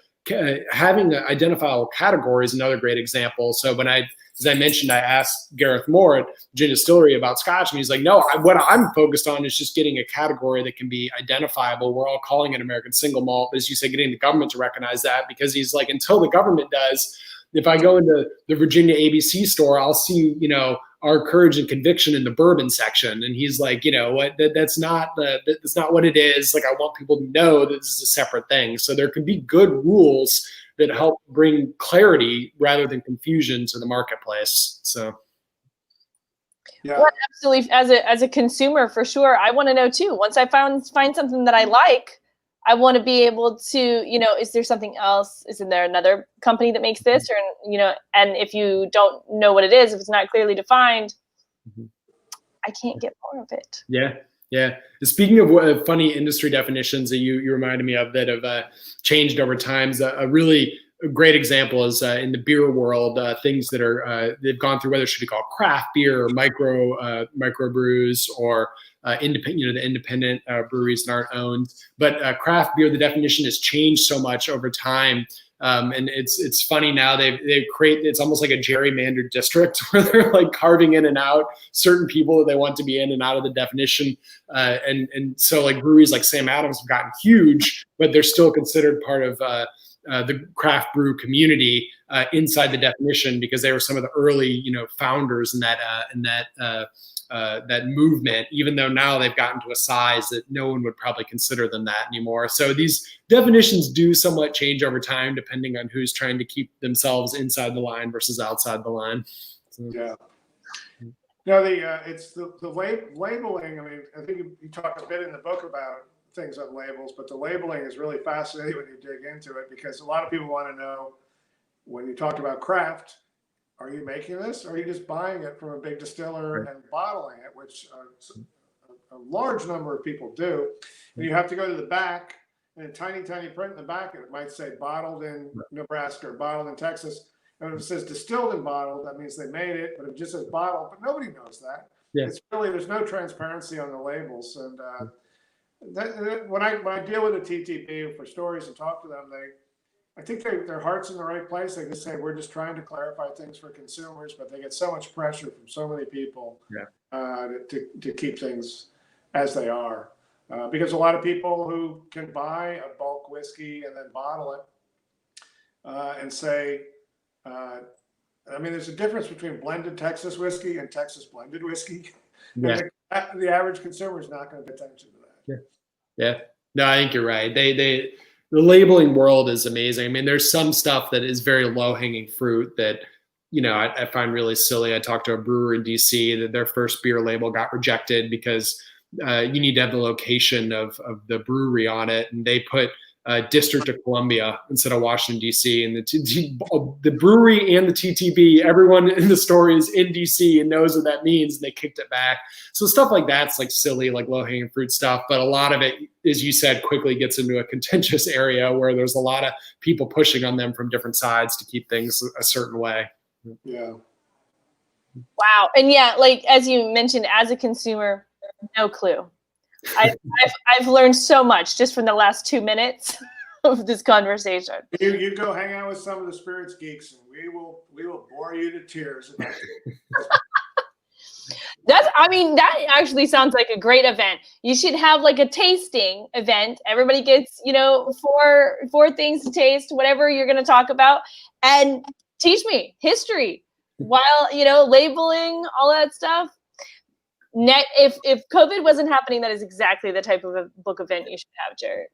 having identifiable category is another great example. So as I mentioned, I asked Gareth Moore at Virginia Distillery about Scotch, and he's like, no, what I'm focused on is just getting a category that can be identifiable. We're all calling it American single malt. As you say, getting the government to recognize that, because he's like, until the government does, if I go into the Virginia ABC store, I'll see, our courage and conviction in the bourbon section. And he's like, what, that's not what it is. Like, I want people to know that this is a separate thing. So there can be good rules that help bring clarity rather than confusion to the marketplace. So, yeah, well, absolutely. As a consumer, for sure, I want to know too. Once I find something that I like, I want to be able to, is there something else? Isn't there another company that makes this? Or, and if you don't know what it is, if it's not clearly defined, I can't get more of it. Yeah. Yeah. Speaking of funny industry definitions that you reminded me of that have changed over time, a really great example is in the beer world, things that are they've gone through, whether it should be called craft beer or micro brews or independent, the independent breweries that aren't owned. But craft beer, the definition has changed so much over time. And it's funny now they create, it's almost like a gerrymandered district where they're like carving in and out certain people that they want to be in and out of the definition. And so like breweries like Sam Adams have gotten huge, but they're still considered part of the craft brew community inside the definition, because they were some of the early, founders in that movement, even though now they've gotten to a size that no one would probably consider them that anymore. So these definitions do somewhat change over time, depending on who's trying to keep themselves inside the line versus outside the line. So. Yeah. No, it's the labeling. I mean, I think you talk a bit in the book about things on labels, but the labeling is really fascinating when you dig into it, because a lot of people want to know, when you talked about craft, are you making this, or are you just buying it from a big distiller and bottling it, which a large number of people do. And you have to go to the back, and in tiny print in the back, it might say bottled in Nebraska or bottled in Texas. And if it says distilled and bottled, that means they made it, but it just says bottled, but nobody knows that. Yeah. It's really, there's no transparency on the labels. And when I deal with a TTP for stories and talk to them, I think their heart's in the right place. They just say, we're just trying to clarify things for consumers, but they get so much pressure from so many people to keep things as they are. Because a lot of people who can buy a bulk whiskey and then bottle it and say, I mean, there's a difference between blended Texas whiskey and Texas blended whiskey. Yeah. And the average consumer is not going to pay attention to that. Yeah. No, I think you're right. The labeling world is amazing. I mean, there's some stuff that is very low hanging fruit that, I find really silly. I talked to a brewer in DC that their first beer label got rejected because you need to have the location of the brewery on it. And they put District of Columbia instead of Washington, D.C. And the brewery and the TTB, everyone in the story is in D.C. and knows what that means. And they kicked it back. So stuff like that's like silly, like low hanging fruit stuff. But a lot of it, as you said, quickly gets into a contentious area where there's a lot of people pushing on them from different sides to keep things a certain way. Yeah. Wow. And yeah, like as you mentioned, as a consumer, no clue. I've learned so much just from the last 2 minutes of this conversation. You go hang out with some of the spirits geeks, and we will bore you to tears about it. That actually sounds like a great event. You should have like a tasting event. Everybody gets, four things to taste, whatever you're going to talk about, and teach me history while, labeling all that stuff. If COVID wasn't happening, that is exactly the type of a book event you should have, Jarrett.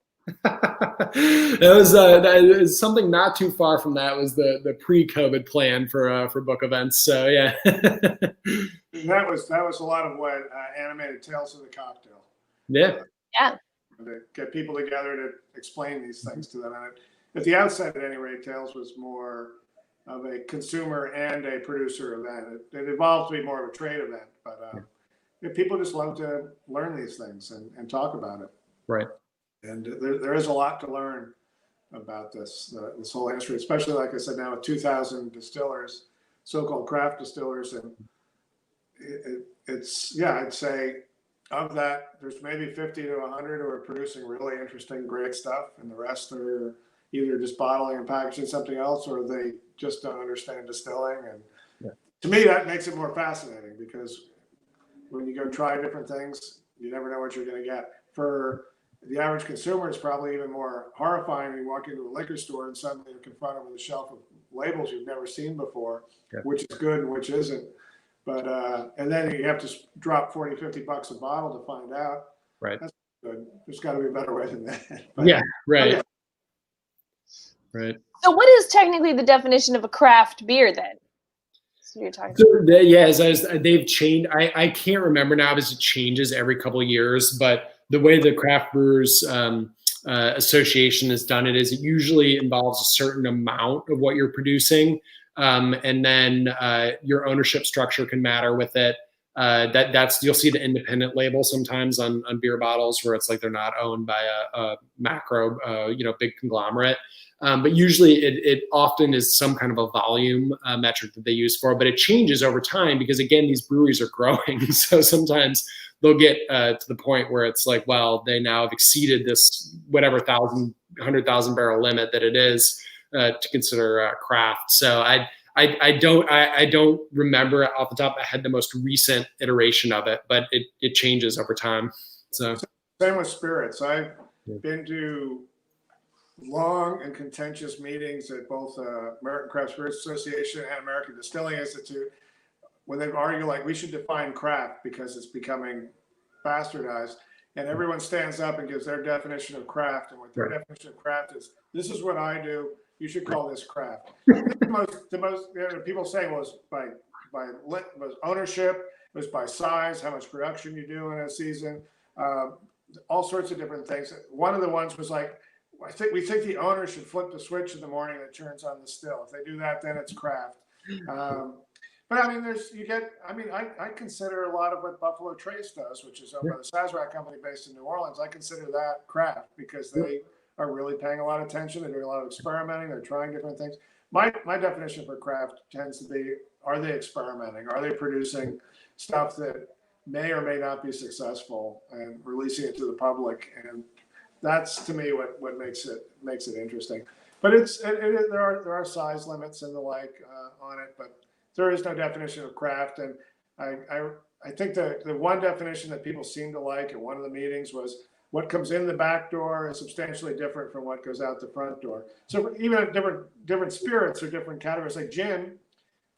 that is something not too far from that was the pre-COVID plan for book events. So yeah, that was a lot of what animated Tales of the Cocktail. Yeah. To get people together to explain these things to them. And at the outset, at any rate, Tales was more of a consumer and a producer event. It evolved to be more of a trade event, but. People just love to learn these things and talk about it. Right. And there is a lot to learn about this whole history, especially, like I said, now with 2,000 distillers, so-called craft distillers. And I'd say of that, there's maybe 50 to 100 who are producing really interesting, great stuff. And the rest are either just bottling and packaging something else, or they just don't understand distilling. And to me, that makes it more fascinating, because when you go try different things, you never know what you're going to get. For the average consumer, it's probably even more horrifying when you walk into a liquor store and suddenly you're confronted with a shelf of labels you've never seen before, which is good and which isn't. But and then you have to drop $40, $50 a bottle to find out. Right. That's good. There's got to be a better way than that. But, Right. Okay. Right. So what is technically the definition of a craft beer then? You're talking they've changed. I can't remember now because it changes every couple of years. But the way the Craft Brewers Association has done it is it usually involves a certain amount of what you're producing, and then your ownership structure can matter with it. That's you'll see the independent label sometimes on beer bottles where it's like they're not owned by a macro, big conglomerate. But usually it often is some kind of a volume metric that they use for, but it changes over time because, again, these breweries are growing. So sometimes they'll get to the point where it's like, well, they now have exceeded this whatever 100,000 barrel limit that it is to consider craft. So I don't remember off the top of my head the most recent iteration of it, but it changes over time. So same with spirits. I've been to long and contentious meetings at both American Craft Spirits Association and American Distilling Institute, when they argue like we should define craft because it's becoming bastardized, and everyone stands up and gives their definition of craft, and what their definition of craft is, this is what I do, you should call this craft. the most people say was was ownership, it was by size, how much production you do in a season, all sorts of different things. One of the ones was like, we think the owner should flip the switch in the morning that turns on the still. If they do that, then it's craft. But I mean, I consider a lot of what Buffalo Trace does, which is owned by the Sazerac company based in New Orleans. I consider that craft because they are really paying a lot of attention. They're doing a lot of experimenting. They're trying different things. My definition for craft tends to be, are they experimenting? Are they producing stuff that may or may not be successful and releasing it to the public? And that's, to me, what makes it interesting. But there are size limits and the like on it, but there is no definition of craft. And I think the one definition that people seem to like at one of the meetings was what comes in the back door is substantially different from what goes out the front door. So even different spirits or different categories, like gin,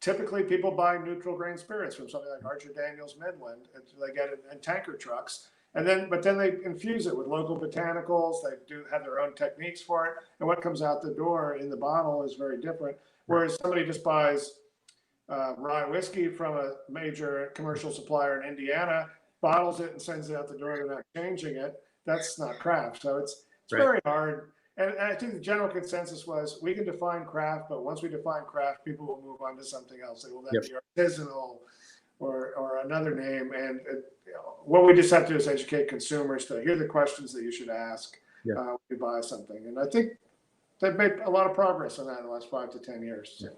typically people buy neutral grain spirits from something like Archer Daniels Midland. They get it in tanker trucks. But then they infuse it with local botanicals. They do have their own techniques for it. And what comes out the door in the bottle is very different. Whereas somebody just buys rye whiskey from a major commercial supplier in Indiana, bottles it and sends it out the door. They're not changing it. That's not craft. So it's right. Very hard. And I think the general consensus was we can define craft, but once we define craft, people will move on to something else. They will then be artisanal or another name. And what we just have to do is educate consumers to here are the questions that you should ask when you buy something. And I think they've made a lot of progress on that in the last 5 to 10 years. So.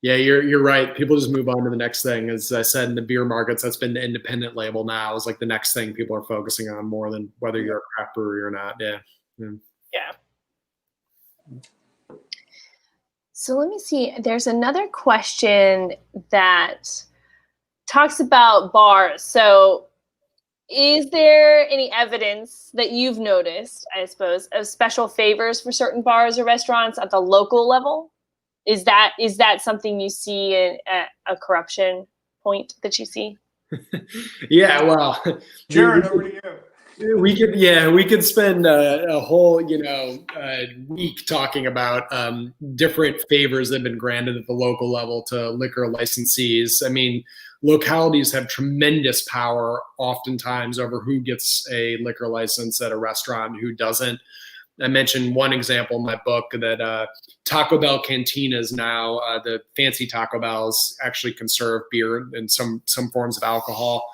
Yeah, you're right. People just move on to the next thing. As I said, in the beer markets, that's been the independent label now is like the next thing people are focusing on more than whether you're a craft brewery or not. Yeah. So let me see. There's another question that talks about bars. So is there any evidence that you've noticed, I suppose, of special favors for certain bars or restaurants at the local level? Is that something you see at a corruption point that you see? Yeah, well, Jarrett, over to you. We could spend a whole week talking about different favors that have been granted at the local level to liquor licensees. I mean, localities have tremendous power oftentimes over who gets a liquor license at a restaurant and who doesn't. I mentioned one example in my book that Taco Bell cantinas now, the fancy Taco Bells actually can serve beer and some forms of alcohol.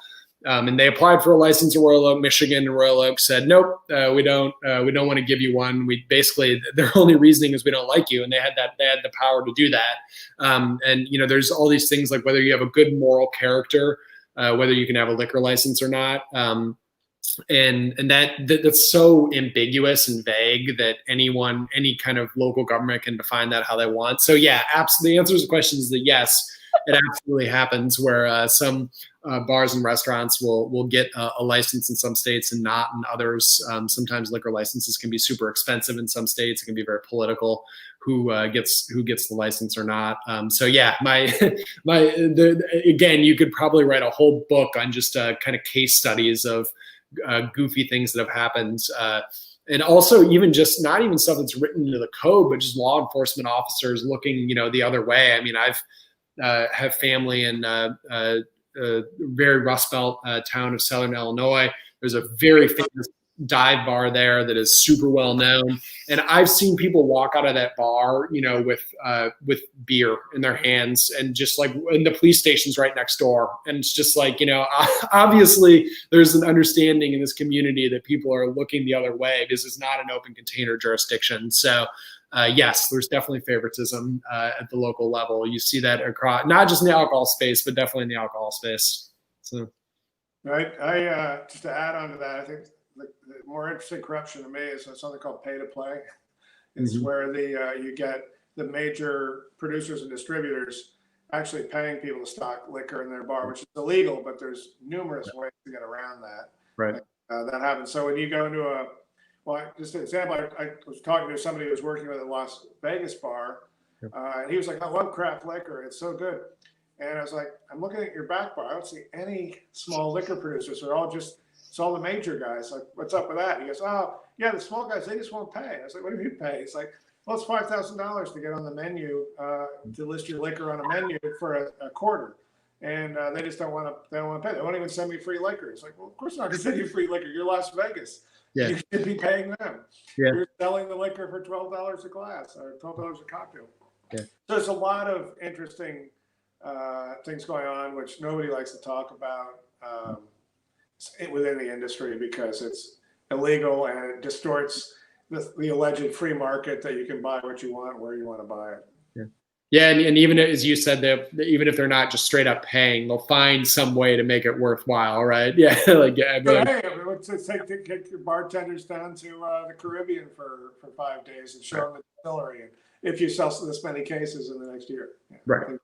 And they applied for a license in Royal Oak, Michigan, and Royal Oak said, nope, we don't want to give you one. We basically, their only reasoning is we don't like you. And they had the power to do that. And there's all these things like whether you have a good moral character, whether you can have a liquor license or not. And that's so ambiguous and vague that any kind of local government can define that how they want. So yeah, absolutely. The answer to the question is that yes, it absolutely happens where some bars and restaurants will get a license in some states and not in others. Sometimes liquor licenses can be super expensive in some states. It can be very political who gets the license or not. So yeah, again, you could probably write a whole book on just kind of case studies of goofy things that have happened. And also even just not even stuff that's written into the code, but just law enforcement officers looking, the other way. I mean, I've have family in a very Rust Belt town of Southern Illinois. There's a very famous dive bar there that is super well known, and I've seen people walk out of that bar, with beer in their hands, and just like, and the police station's right next door, and it's just like, obviously there's an understanding in this community that people are looking the other way because it's not an open container jurisdiction. So. Yes, there's definitely favoritism at the local level. You see that across, not just in the alcohol space, but definitely in the alcohol space. So, right. I just to add on to that, I think the more interesting corruption to me is something called pay to play. It's where you get the major producers and distributors actually paying people to stock liquor in their bar, which is illegal, but there's numerous ways to get around that. Right. That happens. So when you go into just an example, I was talking to somebody who was working with a Las Vegas bar, and he was like, I love craft liquor. It's so good. And I was like, I'm looking at your back bar. I don't see any small liquor producers. It's all the major guys. Like, what's up with that? And he goes, oh, yeah, the small guys, they just won't pay. I was like, what do you mean pay? It's like, well, it's $5,000 to get on the menu, to list your liquor on a menu for a quarter. And they just don't want to pay. They won't even send me free liquor. It's like, well, of course I'm not going to send you free liquor. You're Las Vegas. Yeah. You should be paying them. Yeah. You're selling the liquor for $12 a glass or $12 a cocktail. Yeah. So there's a lot of interesting things going on, which nobody likes to talk about within the industry because it's illegal and it distorts the alleged free market that you can buy what you want where you want to buy it. Yeah. Yeah, and even as you said, that even if they're not just straight up paying, they'll find some way to make it worthwhile, right? Yeah, like But hey, let's take your bartenders down to the Caribbean for 5 days and show them the distillery. And if you sell this many cases in the next year, right.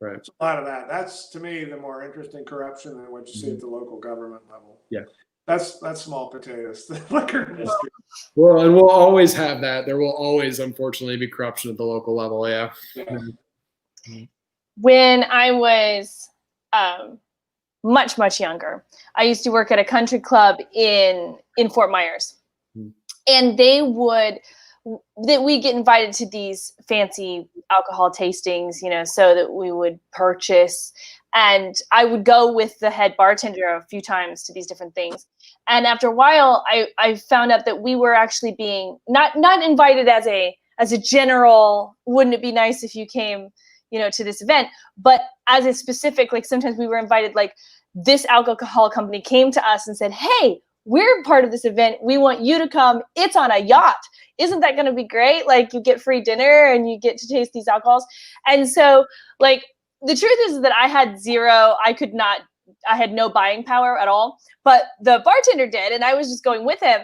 It's a lot of that. That's, to me, the more interesting corruption than what you see at the local government level. Yeah. That's small potatoes, the liquor industry. Well, and we'll always have that. There will always, unfortunately, be corruption at the local level. Yeah. When I was much younger, I used to work at a country club in Fort Myers, and we get invited to these fancy alcohol tastings, so that we would purchase. And I would go with the head bartender a few times to these different things. And after a while, I found out that we were actually being not invited as a general, wouldn't it be nice if you came, to this event, but as a specific, like sometimes we were invited, like this alcohol company came to us and said, hey, we're part of this event. We want you to come. It's on a yacht. Isn't that going to be great? Like you get free dinner and you get to taste these alcohols. And so like, the truth is that I had zero, I had no buying power at all, but the bartender did. And I was just going with him.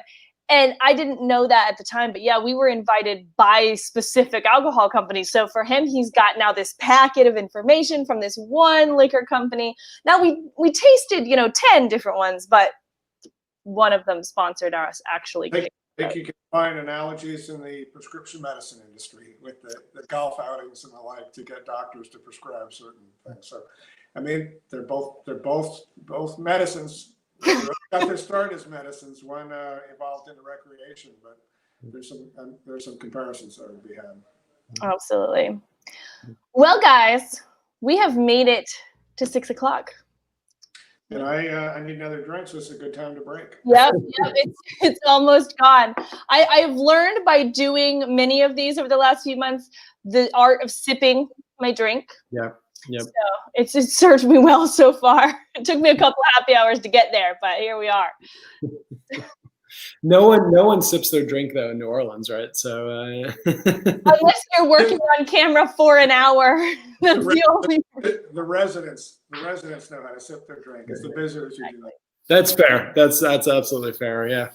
And I didn't know that at the time, but yeah, we were invited by specific alcohol companies. So for him, he's got now this packet of information from this one liquor company. Now we tasted, 10 different ones, but one of them sponsored us actually. I think you can find analogies in the prescription medicine industry with the golf outings and the like to get doctors to prescribe certain things. So, I mean, they're both medicines. They got their start as medicines. One evolved into recreation, but there's some comparisons that would be had. Absolutely. Well, guys, we have made it to 6 o'clock. And I need another drink, so it's a good time to break. Yep, it's almost gone. I've learned by doing many of these over the last few months the art of sipping my drink. Yeah. Yep. So it's served me well so far. It took me a couple of happy hours to get there, but here we are. No one sips their drink though in New Orleans, right? So unless you're working on camera for an hour, that's the only. The residents know how to sip their drink. It's the visitors who do that. That's fair. That's absolutely fair. Yeah.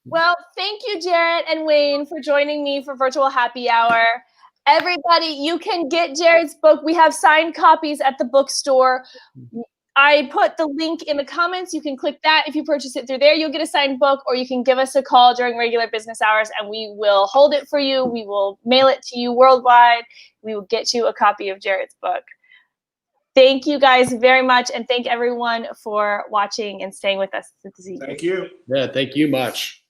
Well, thank you, Jarrett and Wayne, for joining me for Virtual Happy Hour. Everybody, you can get Jarrett's book. We have signed copies at the bookstore. I put the link in the comments. You can click that. If you purchase it through there, you'll get a signed book, or you can give us a call during regular business hours and we will hold it for you. We will mail it to you worldwide. We will get you a copy of Jarrett's book. Thank you guys very much. And thank everyone for watching and staying with us this evening. Thank you. Yeah, thank you much.